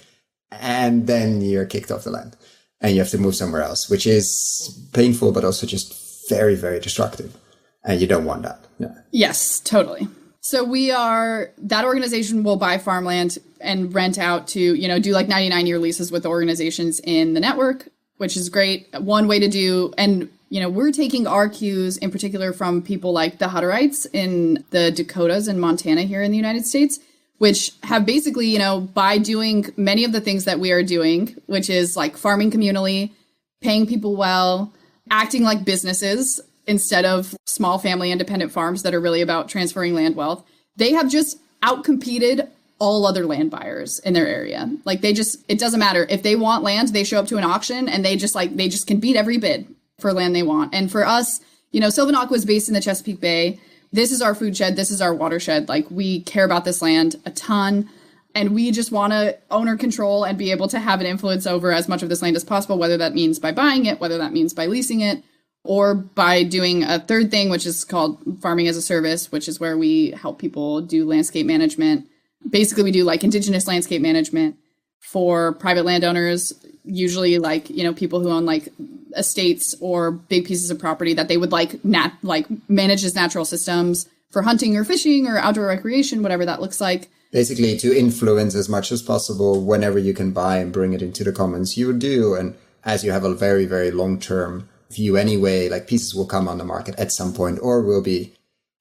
and then you're kicked off the land and you have to move somewhere else, which is painful, but also just very, very destructive. And you don't want that. Yeah. Yes, totally. So that organization will buy farmland and rent out to, do like 99-year leases with the organizations in the network, which is great. One way to do, and, we're taking our cues in particular from people like the Hutterites in the Dakotas and Montana here in the United States, which have basically, by doing many of the things that we are doing, which is like farming communally, paying people well, acting like businesses instead of small family independent farms that are really about transferring land wealth, they have just outcompeted all other land buyers in their area. Like it doesn't matter. If they want land, they show up to an auction and they just can beat every bid for land they want. And for us, Sylvanaqua is based in the Chesapeake Bay. This is our food shed. This is our watershed. Like, we care about this land a ton, and we just want to own or control and be able to have an influence over as much of this land as possible, whether that means by buying it, whether that means by leasing it, or by doing a third thing, which is called farming as a service, which is where we help people do landscape management. Basically, we do like indigenous landscape management for private landowners, usually like, people who own like estates or big pieces of property that they would like manage as natural systems for hunting or fishing or outdoor recreation, whatever that looks like. Basically, to influence as much as possible whenever you can buy and bring it into the commons, you do. And as you have a very, very long-term view anyway, like, pieces will come on the market at some point or will be,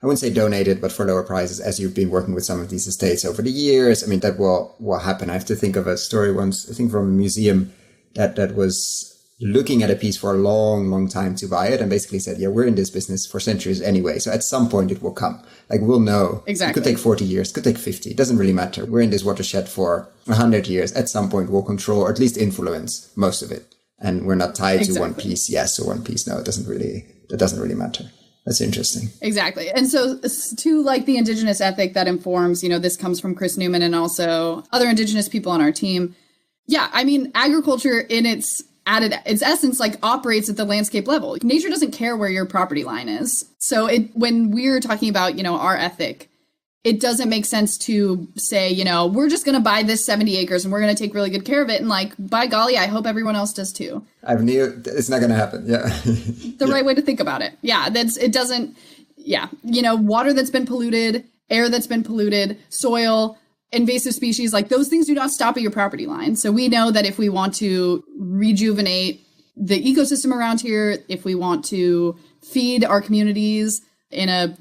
I wouldn't say donated, but for lower prices, as you've been working with some of these estates over the years. I mean, that will happen. I have to think of a story once, I think from a museum that was looking at a piece for a long, long time to buy it and basically said, yeah, we're in this business for centuries anyway. So at some point it will come. Like, we'll know. Exactly. It could take 40 years, could take 50. It doesn't really matter. We're in this watershed for 100 years. At some point we'll control or at least influence most of it. And we're not tied to one piece. Yes, or one piece. No, that doesn't really matter. That's interesting. Exactly. And so to like the indigenous ethic that informs, this comes from Chris Newman and also other indigenous people on our team. Yeah. I mean, agriculture in its essence, like, operates at the landscape level. Nature doesn't care where your property line is. So when we're talking about, our ethic, it doesn't make sense to say, we're just going to buy this 70 acres and we're going to take really good care of it. And like, by golly, I hope everyone else does too. It's not going to happen. Yeah. The right way to think about it. Yeah. Water that's been polluted, air that's been polluted, soil, invasive species, like, those things do not stop at your property line. So we know that if we want to rejuvenate the ecosystem around here, if we want to feed our communities in a,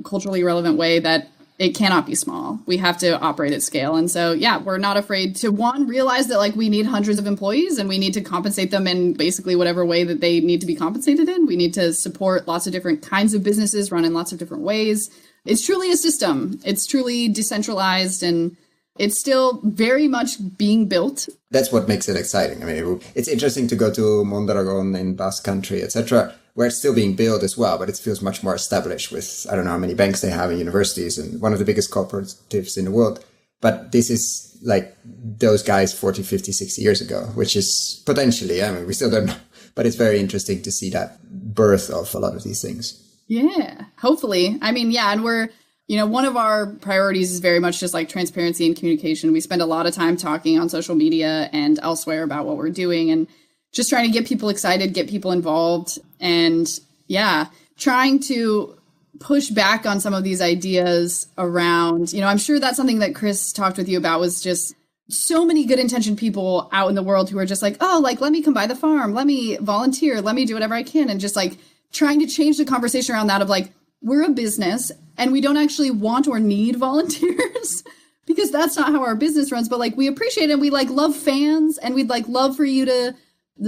culturally relevant way, that it cannot be small. We have to operate at scale. And so, yeah, we're not afraid to, realize that, like, we need hundreds of employees and we need to compensate them in basically whatever way that they need to be compensated in. We need to support lots of different kinds of businesses run in lots of different ways. It's truly a system. It's truly decentralized, and it's still very much being built. That's what makes it exciting. I mean, it's interesting to go to Mondragon in Basque Country, etc., where it's still being built as well, but it feels much more established with, I don't know how many banks they have and universities and one of the biggest cooperatives in the world. But this is like those guys 40, 50, 60 years ago, which is potentially, I mean, we still don't know, but it's very interesting to see that birth of a lot of these things. Yeah, hopefully. I mean, yeah, and we're, one of our priorities is very much just like transparency and communication. We spend a lot of time talking on social media and elsewhere about what we're doing and just trying to get people excited, get people involved, and yeah, trying to push back on some of these ideas around, I'm sure that's something that Chris talked with you about, was just so many good intentioned people out in the world who are just like, oh, like, let me come by the farm, let me volunteer, let me do whatever I can, and just like trying to change the conversation around that of like, we're a business and we don't actually want or need volunteers because that's not how our business runs. But like, we appreciate it. And we like love fans, and we'd like love for you to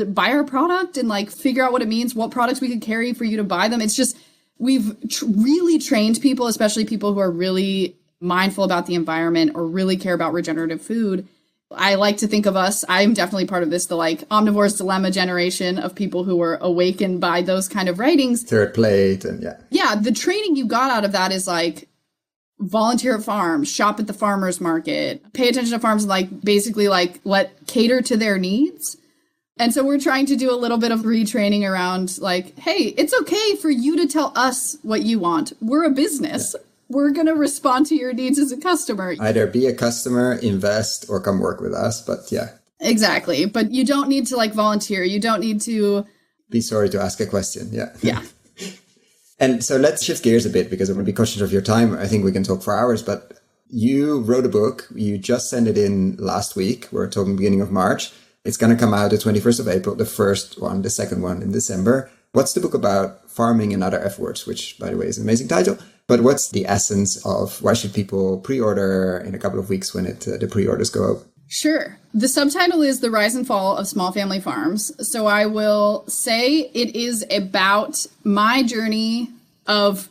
buy our product and like figure out what it means, what products we could carry for you to buy them. It's just, we've really trained people, especially people who are really mindful about the environment or really care about regenerative food. I like to think of us, I'm definitely part of this, the like omnivore's dilemma generation of people who were awakened by those kind of writings. Third plate and yeah. Yeah, the training you got out of that is like volunteer at farms, shop at the farmer's market, pay attention to farms, and like basically like cater to their needs. And so we're trying to do a little bit of retraining around like, hey, it's okay for you to tell us what you want. We're a business. we're going to respond to your needs as a customer. Either be a customer, invest, or come work with us. But yeah. Exactly. But you don't need to like volunteer. You don't need to be sorry to ask a question. Yeah. Yeah. And so let's shift gears a bit because I'm going to be cautious of your time. I think we can talk for hours, but you wrote a book. You just sent it in last week. We're talking beginning of March. It's going to come out the 21st of April, the first one, the second one in December. What's the book about? Farming and Other F Words, which, by the way, is an amazing title. But what's the essence of why should people pre-order in a couple of weeks when the pre-orders go up? Sure. The subtitle is The Rise and Fall of Small Family Farms. So I will say it is about my journey of,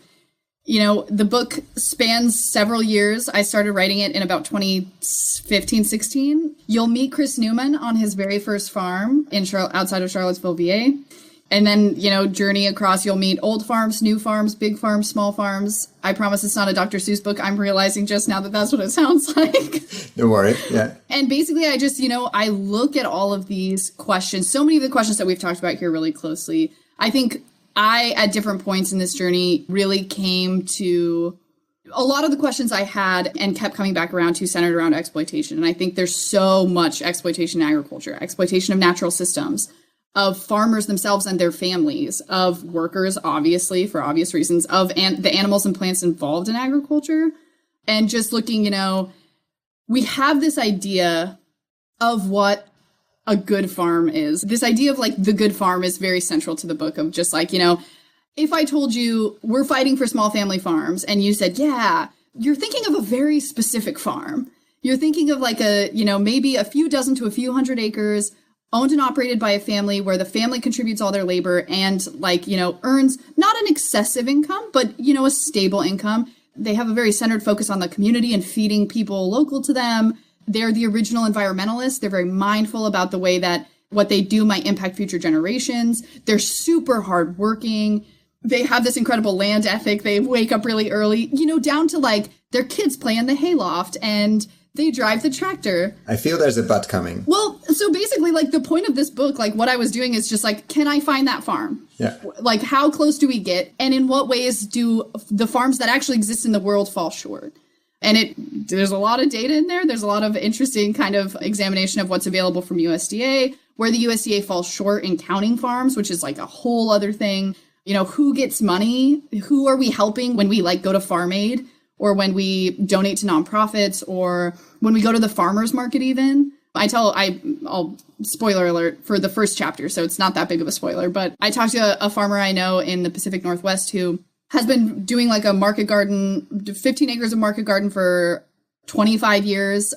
the book spans several years. I started writing it in about 2015, 16. You'll meet Chris Newman on his very first farm outside of Charlottesville, VA. And then, journey across, you'll meet old farms, new farms, big farms, small farms. I promise it's not a Dr. Seuss book. I'm realizing just now that that's what it sounds like. Don't worry. Yeah. And basically, I just, I look at all of these questions, so many of the questions that we've talked about here really closely. I think at different points in this journey, really came to a lot of the questions I had and kept coming back around to centered around exploitation. And I think there's so much exploitation in agriculture, exploitation of natural systems, of farmers themselves and their families, of workers, obviously, for obvious reasons, of the animals and plants involved in agriculture. And just looking, we have this idea of what a good farm is. This idea of like the good farm is very central to the book of just like, if I told you we're fighting for small family farms and you said, yeah, you're thinking of a very specific farm. You're thinking of like maybe a few dozen to a few hundred acres, owned and operated by a family where the family contributes all their labor and earns not an excessive income, but, a stable income. They have a very centered focus on the community and feeding people local to them. They're the original environmentalists. They're very mindful about the way that what they do might impact future generations. They're super hardworking. They have this incredible land ethic. They wake up really early, down to like their kids play in the hayloft and they drive the tractor. I feel there's a but coming. Well, so basically, like, the point of this book, like, what I was doing is just, like, can I find that farm? Yeah. Like, how close do we get? And in what ways do the farms that actually exist in the world fall short? And there's a lot of data in there. There's a lot of interesting kind of examination of what's available from USDA, where the USDA falls short in counting farms, which is, like, a whole other thing. Who gets money? Who are we helping when we, like, go to Farm Aid? Or when we donate to nonprofits, or when we go to the farmer's market even. I'll spoiler alert for the first chapter, so it's not that big of a spoiler, but I talked to a farmer I know in the Pacific Northwest who has been doing like a market garden, 15 acres of market garden for 25 years,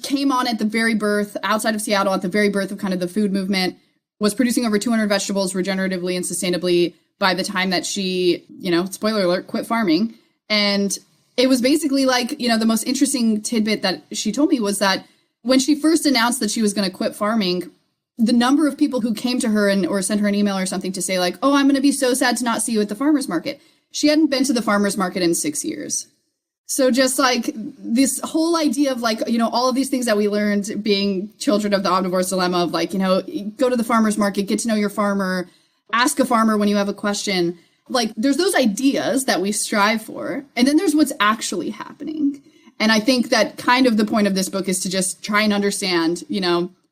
came on at the very birth, outside of Seattle, at the very birth of kind of the food movement, was producing over 200 vegetables regeneratively and sustainably by the time that she, spoiler alert, quit farming. And it was basically like, the most interesting tidbit that she told me was that when she first announced that she was going to quit farming, the number of people who came to her or sent her an email or something to say like, oh, I'm going to be so sad to not see you at the farmer's market. She hadn't been to the farmer's market in 6 years. So just like this whole idea of like, all of these things that we learned being children of the omnivore's dilemma of like, go to the farmer's market, get to know your farmer, ask a farmer when you have a question. Like, there's those ideas that we strive for, and then there's what's actually happening. And I think that kind of the point of this book is to just try and understand,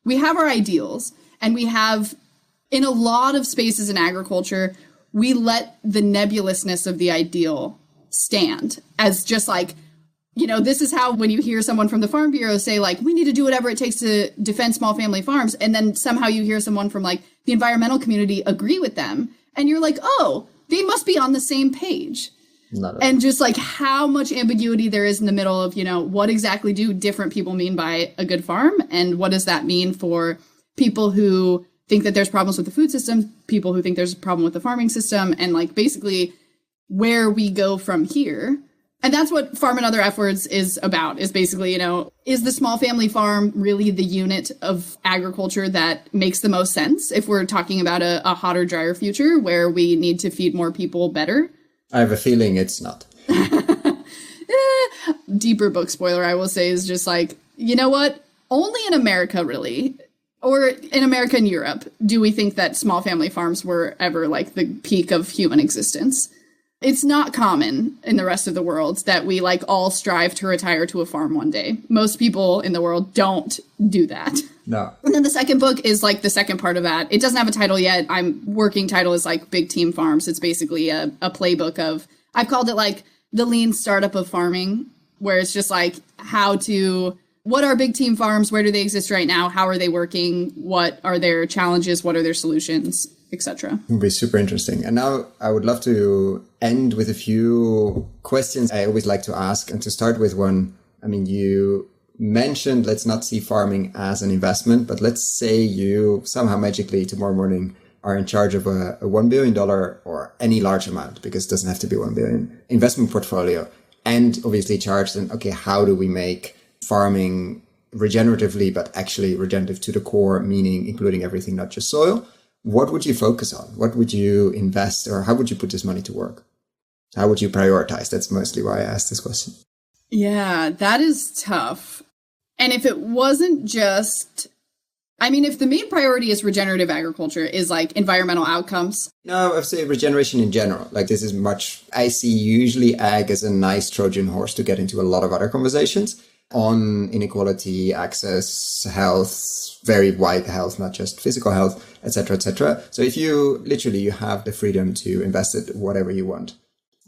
we have our ideals, and we have, in a lot of spaces in agriculture, we let the nebulousness of the ideal stand as just like, this is how when you hear someone from the Farm Bureau say, like, we need to do whatever it takes to defend small family farms, and then somehow you hear someone from, like, the environmental community agree with them, and you're like, oh, they must be on the same page. And just like how much ambiguity there is in the middle of, what exactly do different people mean by a good farm? And what does that mean for people who think that there's problems with the food system, people who think there's a problem with the farming system, and like basically where we go from here. And that's what Farm and Other F Words is about, is basically, is the small family farm really the unit of agriculture that makes the most sense if we're talking about a hotter, drier future where we need to feed more people better? I have a feeling it's not. Deeper book spoiler, I will say, is just like, you know what? Only in America, really, or in America and Europe, do we think that small family farms were ever like the peak of human existence. It's not common in the rest of the world that we like all strive to retire to a farm one day. Most people in the world don't do that. No. And then the second book is like the second part of that. It doesn't have a title yet. Working title is like Big Team Farms. It's basically a playbook of, I've called it like the lean startup of farming, where it's just like what are big team farms? Where do they exist right now? How are they working? What are their challenges? What are their solutions, etc.? It would be super interesting. And now I would love to end with a few questions I always like to ask. And to start with one, I mean, you mentioned let's not see farming as an investment, but let's say you somehow magically tomorrow morning are in charge of a $1 billion or any large amount, because it doesn't have to be 1 billion, investment portfolio, and obviously charge them, okay, how do we make farming regeneratively, but actually regenerative to the core, meaning including everything, not just soil? What would you focus on? What would you invest, or how would you put this money to work? How would you prioritize? That's mostly why I asked this question. Yeah, that is tough. And if it wasn't just, I mean, if the main priority is regenerative agriculture, is like environmental outcomes. No, I'd say regeneration in general. Like this is I see usually ag as a nice Trojan horse to get into a lot of other conversations on inequality, access, health, very wide health, not just physical health, etc., etc. So if you have the freedom to invest it whatever you want.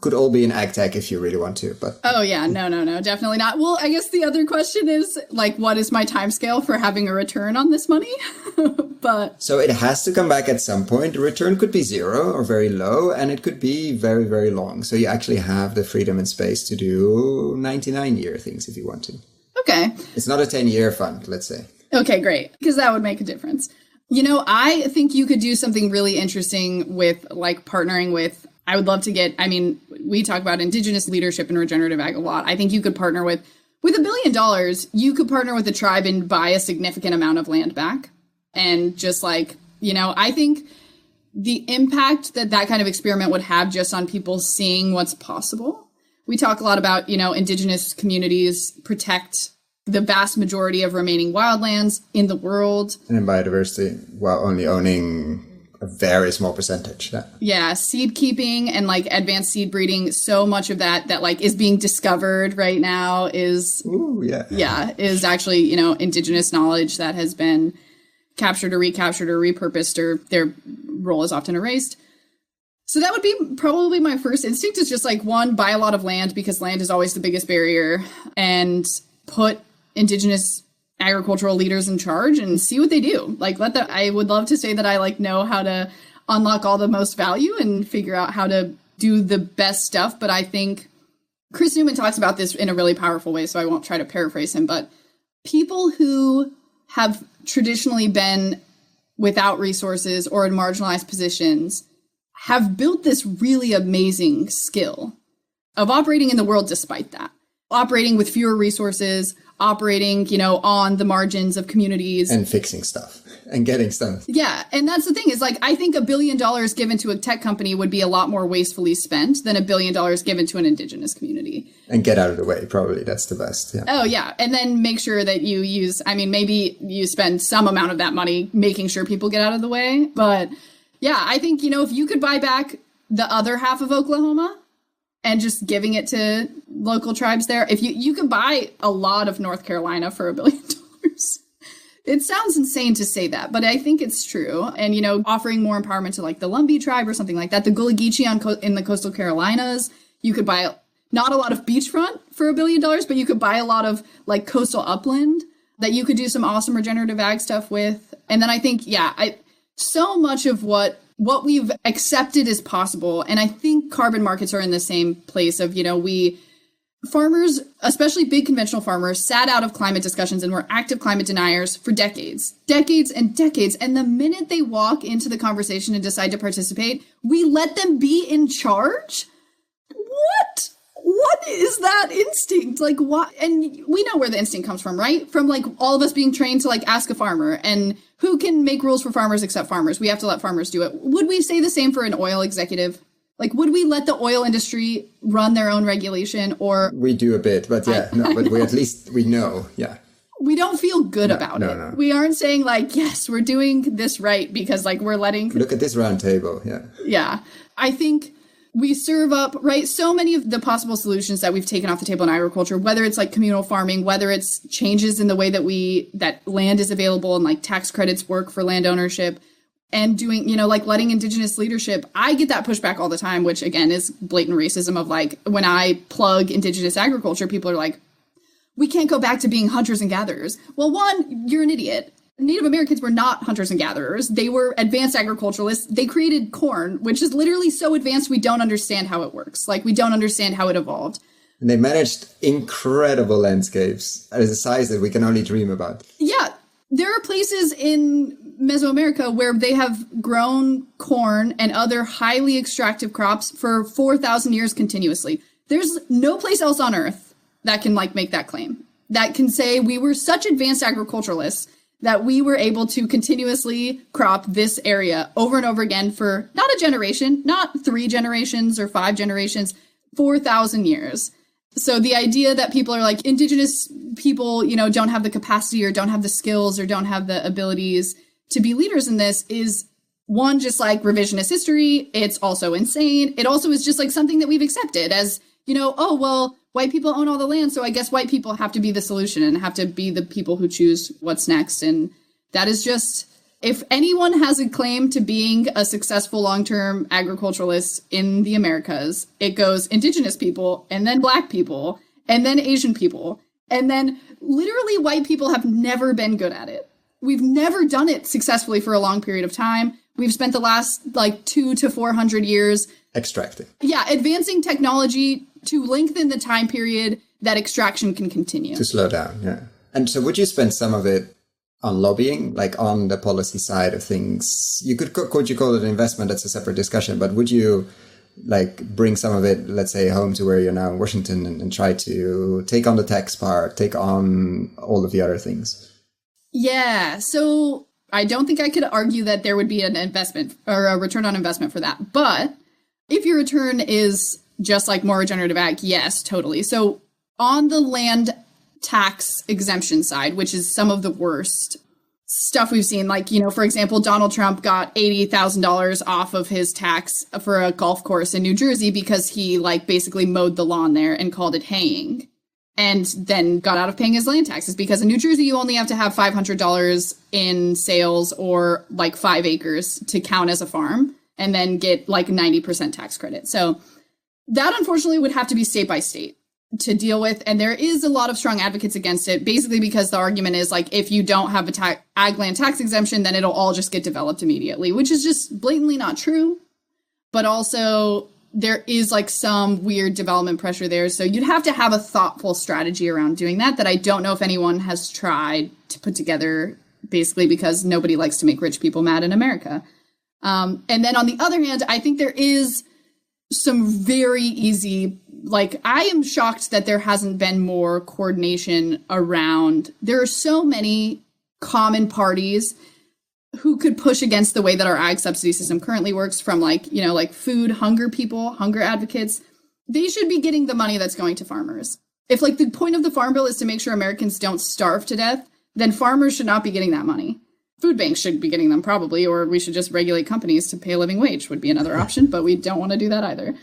Could all be in ag tech if you really want to, but oh yeah, no, definitely not. Well, I guess the other question is like, what is my timescale for having a return on this money? But so it has to come back at some point. The return could be zero or very low, and it could be very, very long. So you actually have the freedom and space to do 99-year things if you want to. Okay. It's not a 10-year fund, let's say. Okay, great. Because that would make a difference. You know, I think you could do something really interesting with like partnering with, I would love to get, I mean, we talk about indigenous leadership in regenerative ag a lot. I think you could partner with $1 billion, you could partner with a tribe and buy a significant amount of land back. And just like, you know, I think the impact that kind of experiment would have just on people seeing what's possible. We talk a lot about, you know, indigenous communities protect the vast majority of remaining wildlands in the world. And in biodiversity, while only owning a very small percentage. Yeah, seed keeping and like advanced seed breeding, so much of that like is being discovered right now is is actually, you know, indigenous knowledge that has been captured or recaptured or repurposed, or their role is often erased. So that would be probably my first instinct, is just like, one, buy a lot of land, because land is always the biggest barrier, and put indigenous agricultural leaders in charge and see what they do. Like, I would love to say that I like know how to unlock all the most value and figure out how to do the best stuff. But I think Chris Newman talks about this in a really powerful way, so I won't try to paraphrase him, but people who have traditionally been without resources or in marginalized positions have built this really amazing skill of operating in the world despite that. Operating with fewer resources, operating, you know, on the margins of communities. And fixing stuff and getting stuff. Yeah. And that's the thing, is like, I think $1 billion given to a tech company would be a lot more wastefully spent than $1 billion given to an indigenous community. And get out of the way, probably. That's the best. Yeah. Oh, yeah. And then make sure that you use, I mean, maybe you spend some amount of that money making sure people get out of the way. But yeah, I think, you know, if you could buy back the other half of Oklahoma and just giving it to local tribes there, if you could buy a lot of North Carolina for $1 billion. It sounds insane to say that, but I think it's true. And, you know, offering more empowerment to like the Lumbee tribe or something like that. The Gullah Geechee in the coastal Carolinas, you could buy not a lot of beachfront for $1 billion, but you could buy a lot of like coastal upland that you could do some awesome regenerative ag stuff with. And then I think, so much of what we've accepted is possible. And I think carbon markets are in the same place of, you know, farmers, especially big conventional farmers, sat out of climate discussions and were active climate deniers for decades and decades. And the minute they walk into the conversation and decide to participate, we let them be in charge? What is that instinct? Like, what? And we know where the instinct comes from, right? From like all of us being trained to like ask a farmer, and who can make rules for farmers except farmers? We have to let farmers do it. Would we say the same for an oil executive? Like, would we let the oil industry run their own regulation? Or we do a bit, but but we at least we know, we don't feel good about it. No. We aren't saying like, yes, we're doing this right because like we're letting. Look at this round table, Yeah, I think we serve up, right, so many of the possible solutions that we've taken off the table in agriculture, whether it's like communal farming, whether it's changes in the way that land is available and like tax credits work for land ownership, and doing, like letting indigenous leadership. I get that pushback all the time, which again is blatant racism of like, when I plug indigenous agriculture, people are like, we can't go back to being hunters and gatherers. Well, one, you're an idiot. Native Americans were not hunters and gatherers. They were advanced agriculturalists. They created corn, which is literally so advanced we don't understand how it works. Like, we don't understand how it evolved. And they managed incredible landscapes at a size that we can only dream about. Yeah. There are places in Mesoamerica where they have grown corn and other highly extractive crops for 4,000 years continuously. There's no place else on Earth that can like make that claim, that can say we were such advanced agriculturalists that we were able to continuously crop this area over and over again for not a generation, not 3 generations or 5 generations, 4,000 years. So the idea that people are like, indigenous people, don't have the capacity or don't have the skills or don't have the abilities to be leaders in this is, one, just like revisionist history. It's also insane. It also is just like something that we've accepted as, oh, well, white people own all the land, so I guess white people have to be the solution and have to be the people who choose what's next. And that is just, if anyone has a claim to being a successful long-term agriculturalist in the Americas, it goes indigenous people, and then black people, and then Asian people. And then literally white people have never been good at it. We've never done it successfully for a long period of time. We've spent the last 200 to 400 years extracting. Yeah, advancing technology to lengthen the time period that extraction can continue. To slow down, yeah. And so would you spend some of it on lobbying, like on the policy side of things? Could you call it an investment? That's a separate discussion. But would you bring some of it, let's say, home to where you're now in Washington and try to take on the tax part, take on all of the other things? Yeah, so I don't think I could argue that there would be an investment or a return on investment for that. But if your return is just like more regenerative ag, yes, totally. So on the land tax exemption side, which is some of the worst stuff we've seen, for example, Donald Trump got $80,000 off of his tax for a golf course in New Jersey because he basically mowed the lawn there and called it haying, and then got out of paying his land taxes because in New Jersey, you only have to have $500 in sales or 5 acres to count as a farm and then get 90% tax credit. So that unfortunately would have to be state by state to deal with. And there is a lot of strong advocates against it, basically because the argument is if you don't have a ag land tax exemption, then it'll all just get developed immediately, which is just blatantly not true. But also there is some weird development pressure there. So you'd have to have a thoughtful strategy around doing that I don't know if anyone has tried to put together, basically because nobody likes to make rich people mad in America. And then on the other hand, I think there is some very easy, I am shocked that there hasn't been more coordination around. There are so many common parties who could push against the way that our ag subsidy system currently works, from food, hunger people, hunger advocates. They should be getting the money that's going to farmers. If the point of the Farm Bill is to make sure Americans don't starve to death, then farmers should not be getting that money. Food banks should be getting them probably, or we should just regulate companies to pay a living wage would be another option, but we don't want to do that either.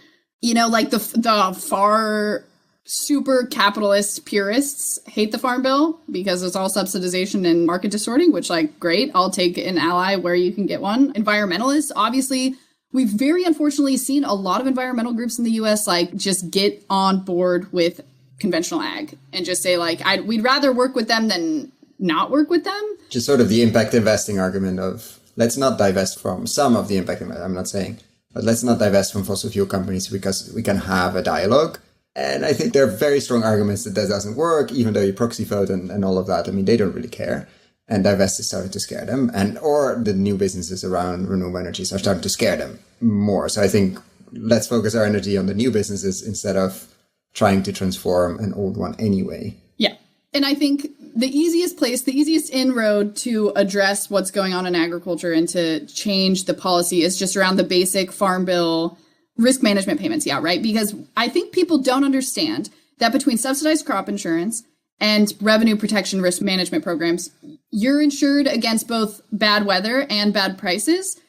The far super capitalist purists hate the Farm Bill because it's all subsidization and market distorting, which great, I'll take an ally where you can get one. Environmentalists, obviously, we've very unfortunately seen a lot of environmental groups in the US just get on board with conventional ag and just say we'd rather work with them than not work with them. Just sort of the impact investing argument of let's not divest from some of the impact investing, I'm not saying, but let's not divest from fossil fuel companies because we can have a dialogue. And I think there are very strong arguments that doesn't work, even though you proxy vote and all of that. I mean, they don't really care. And divest is starting to scare them. Or the new businesses around renewable energies are starting to scare them more. So I think let's focus our energy on the new businesses instead of trying to transform an old one anyway. Yeah. And I think the easiest inroad to address what's going on in agriculture and to change the policy is just around the basic Farm Bill risk management payments. Yeah, right. Because I think people don't understand that between subsidized crop insurance and revenue protection risk management programs, you're insured against both bad weather and bad prices.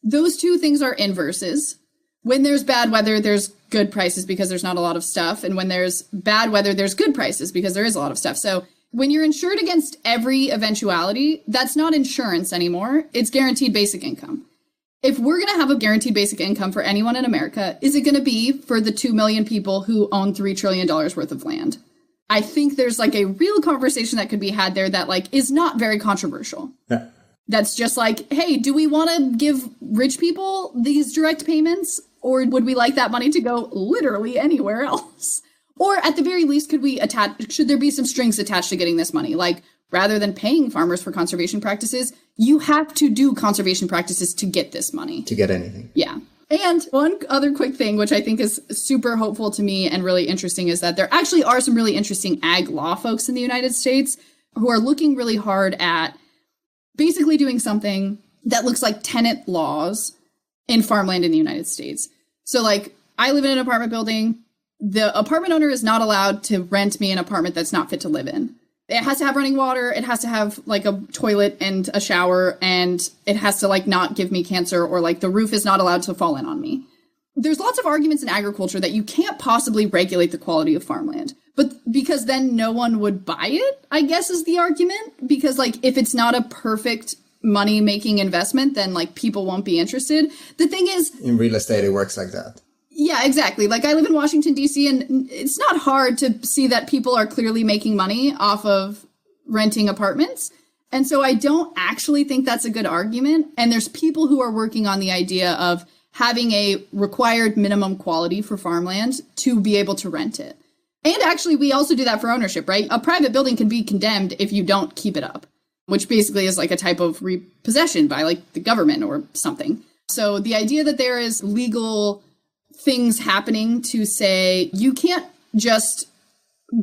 Those two things are inverses. when there's bad weather, there's good prices because there's not a lot of stuff. And when there's bad weather, there's good prices because there is a lot of stuff. So when you're insured against every eventuality, that's not insurance anymore. It's guaranteed basic income. If we're going to have a guaranteed basic income for anyone in America, is it going to be for the 2 million people who own $3 trillion worth of land? I think there's like a real conversation that could be had there that like is not very controversial. Yeah. That's just like, hey, do we want to give rich people these direct payments, or would we like that money to go literally anywhere else? Or at the very least, should there be some strings attached to getting this money? Like, rather than paying farmers for conservation practices, you have to do conservation practices to get this money. To get anything. Yeah. And one other quick thing, which I think is super hopeful to me and really interesting, is that there actually are some really interesting ag law folks in the United States who are looking really hard at basically doing something that looks like tenant laws in farmland in the United States. So like, I live in an apartment building. The apartment owner is not allowed to rent me an apartment that's not fit to live in. It has to have running water. It has to have like a toilet and a shower, and it has to like not give me cancer, or like the roof is not allowed to fall in on me. There's lots of arguments in agriculture that you can't possibly regulate the quality of farmland, but because then no one would buy it, I guess is the argument. Because like, if it's not a perfect money making investment, then like people won't be interested. The thing is, in real estate, it works like that. Yeah, exactly. Like, I live in Washington, D.C., and it's not hard to see that people are clearly making money off of renting apartments. And so I don't actually think that's a good argument. And there's people who are working on the idea of having a required minimum quality for farmland to be able to rent it. And actually, we also do that for ownership, right? A private building can be condemned if you don't keep it up, which basically is like a type of repossession by like the government or something. So the idea that there is legal things happening to say you can't just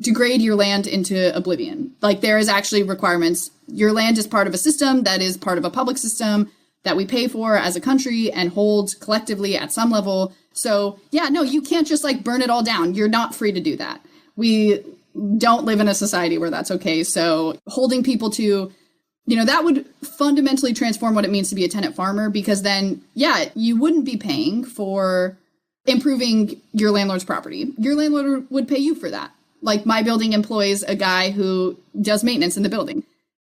degrade your land into oblivion. Like, there is actually requirements. Your land is part of a system that is part of a public system that we pay for as a country and hold collectively at some level. So yeah, no, you can't just like burn it all down. You're not free to do that. We don't live in a society where that's okay. So holding people to, that would fundamentally transform what it means to be a tenant farmer, because then, yeah, you wouldn't be paying for improving your landlord's property. Your landlord would pay you for that. Like, my building employs a guy who does maintenance in the building.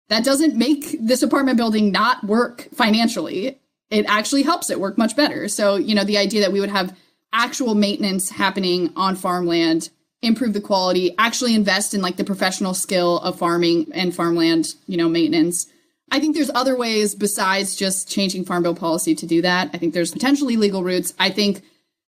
That doesn't make this apartment building not work financially. It actually helps it work much better. So, the idea that we would have actual maintenance happening on farmland, improve the quality, actually invest in like the professional skill of farming and farmland, maintenance. I think there's other ways besides just changing farm bill policy to do that. I think there's potentially legal routes. I think,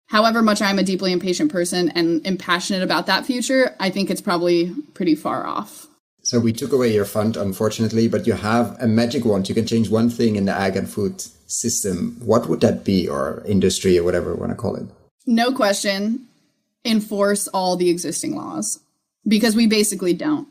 however much I'm a deeply impatient person and am passionate about that future, I think it's probably pretty far off. So we took away your fund, unfortunately, but you have a magic wand. You can change one thing in the ag and food system. What would that be, or industry, or whatever you want to call it? No question. Enforce all the existing laws, because we basically don't.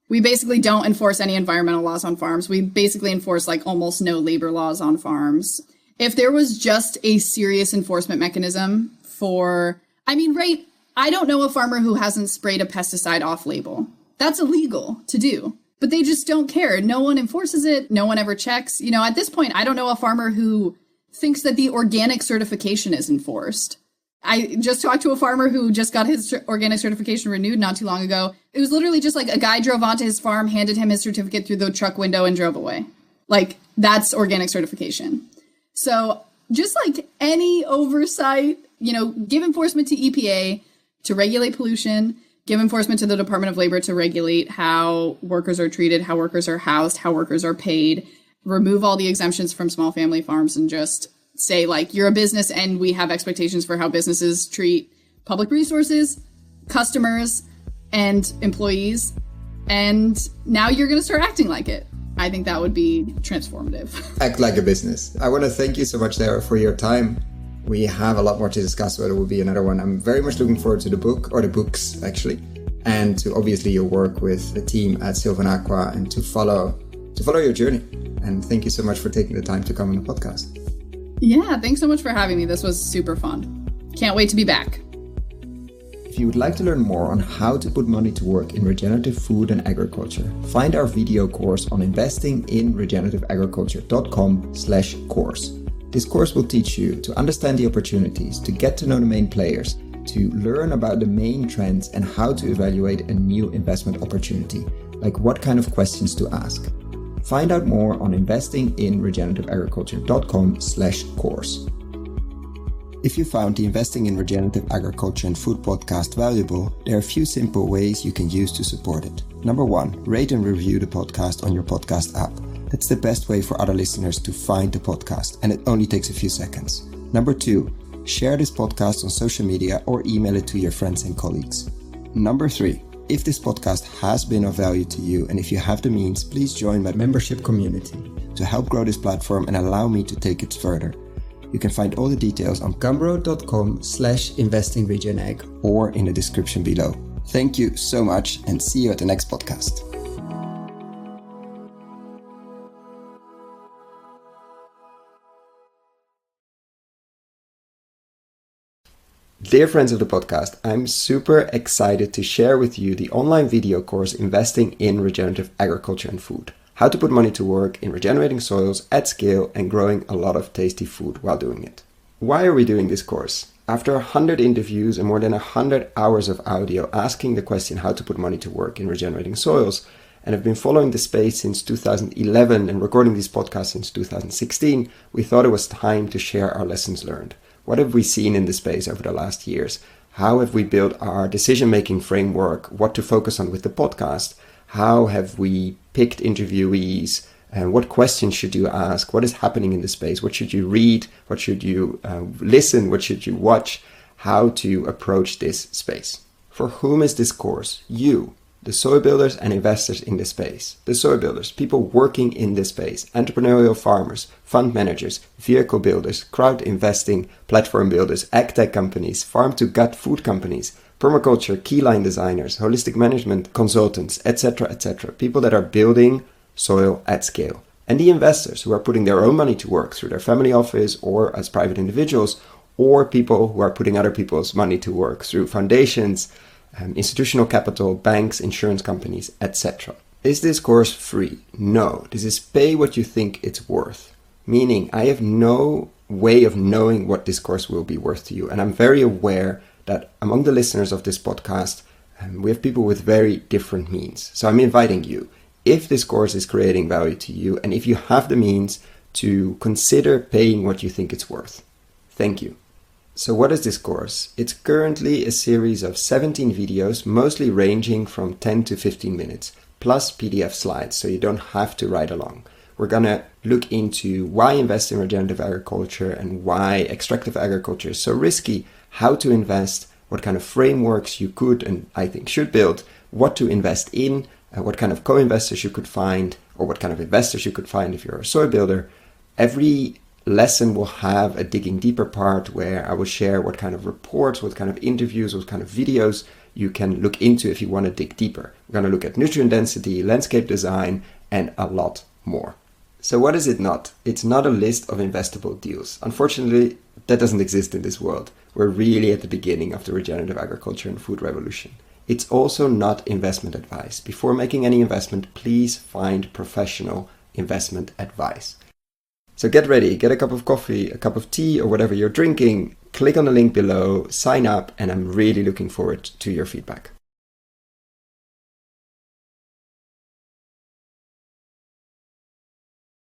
We basically don't enforce any environmental laws on farms. We basically enforce like almost no labor laws on farms. If there was just a serious enforcement mechanism I don't know a farmer who hasn't sprayed a pesticide off label. That's illegal to do, but they just don't care. No one enforces it. No one ever checks. At this point, I don't know a farmer who thinks that the organic certification is enforced. I just talked to a farmer who just got his organic certification renewed not too long ago. It was literally just like a guy drove onto his farm, handed him his certificate through the truck window, and drove away. Like, that's organic certification. So just like any oversight, give enforcement to EPA to regulate pollution, give enforcement to the Department of Labor to regulate how workers are treated, how workers are housed, how workers are paid, remove all the exemptions from small family farms, and just say, like, you're a business and we have expectations for how businesses treat public resources, customers, and employees. And now you're going to start acting like it. I think that would be transformative. Act like a business. I want to thank you so much, Sarah, for your time. We have a lot more to discuss, but it will be another one. I'm very much looking forward to the book, or the books actually, and to obviously your work with the team at Sylvanaqua, and to follow your journey. And thank you so much for taking the time to come on the podcast. Yeah, thanks so much for having me. This was super fun. Can't wait to be back. If you would like to learn more on how to put money to work in regenerative food and agriculture, find our video course on investinginregenerativeagriculture.com/course. This course will teach you to understand the opportunities, to get to know the main players, to learn about the main trends and how to evaluate a new investment opportunity, like what kind of questions to ask. Find out more on investinginregenerativeagriculture.com/course. If you found the Investing in Regenerative Agriculture and Food podcast valuable, there are a few simple ways you can use to support it. Number 1, rate and review the podcast on your podcast app. That's the best way for other listeners to find the podcast, and it only takes a few seconds. Number 2, share this podcast on social media or email it to your friends and colleagues. Number 3, if this podcast has been of value to you and if you have the means, please join my membership community to help grow this platform and allow me to take it further. You can find all the details on gumroad.com/investingregenag or in the description below. Thank you so much and see you at the next podcast. Dear friends of the podcast, I'm super excited to share with you the online video course Investing in Regenerative Agriculture and Food. How to put money to work in regenerating soils at scale and growing a lot of tasty food while doing it. Why are we doing this course? After 100 interviews and more than 100 hours of audio asking the question how to put money to work in regenerating soils, and have been following the space since 2011 and recording these podcasts since 2016, we thought it was time to share our lessons learned. What have we seen in the space over the last years? How have we built our decision-making framework? What to focus on with the podcast? How have we picked interviewees? And what questions should you ask? What is happening in the space? What should you read? What should you listen? What should you watch? How to approach this space? For whom is this course? You, the soil builders and investors in this space. The soil builders, people working in this space, entrepreneurial farmers, fund managers, vehicle builders, crowd investing, platform builders, agtech companies, farm-to-gut food companies, permaculture, keyline designers, holistic management consultants, etc., etc. People that are building soil at scale. And the investors who are putting their own money to work through their family office or as private individuals, or people who are putting other people's money to work through foundations, institutional capital, banks, insurance companies, etc. Is this course free? No. This is pay what you think it's worth. Meaning, I have no way of knowing what this course will be worth to you. And I'm very aware that among the listeners of this podcast, we have people with very different means. So I'm inviting you, if this course is creating value to you, and if you have the means, to consider paying what you think it's worth. Thank you. So what is this course? It's currently a series of 17 videos, mostly ranging from 10 to 15 minutes, plus PDF slides, so you don't have to ride along. We're gonna look into why invest in regenerative agriculture and why extractive agriculture is so risky, how to invest, what kind of frameworks you could and I think should build, what to invest in, what kind of co-investors you could find, or what kind of investors you could find if you're a soil builder. Every lesson will have a digging deeper part where I will share what kind of reports, what kind of interviews, what kind of videos you can look into if you want to dig deeper. We're going to look at nutrient density, landscape design, and a lot more. So what is it not? It's not a list of investable deals. Unfortunately, that doesn't exist in this world. We're really at the beginning of the regenerative agriculture and food revolution. It's also not investment advice. Before making any investment, please find professional investment advice. So get ready, get a cup of coffee, a cup of tea, or whatever you're drinking. Click on the link below, sign up, and I'm really looking forward to your feedback.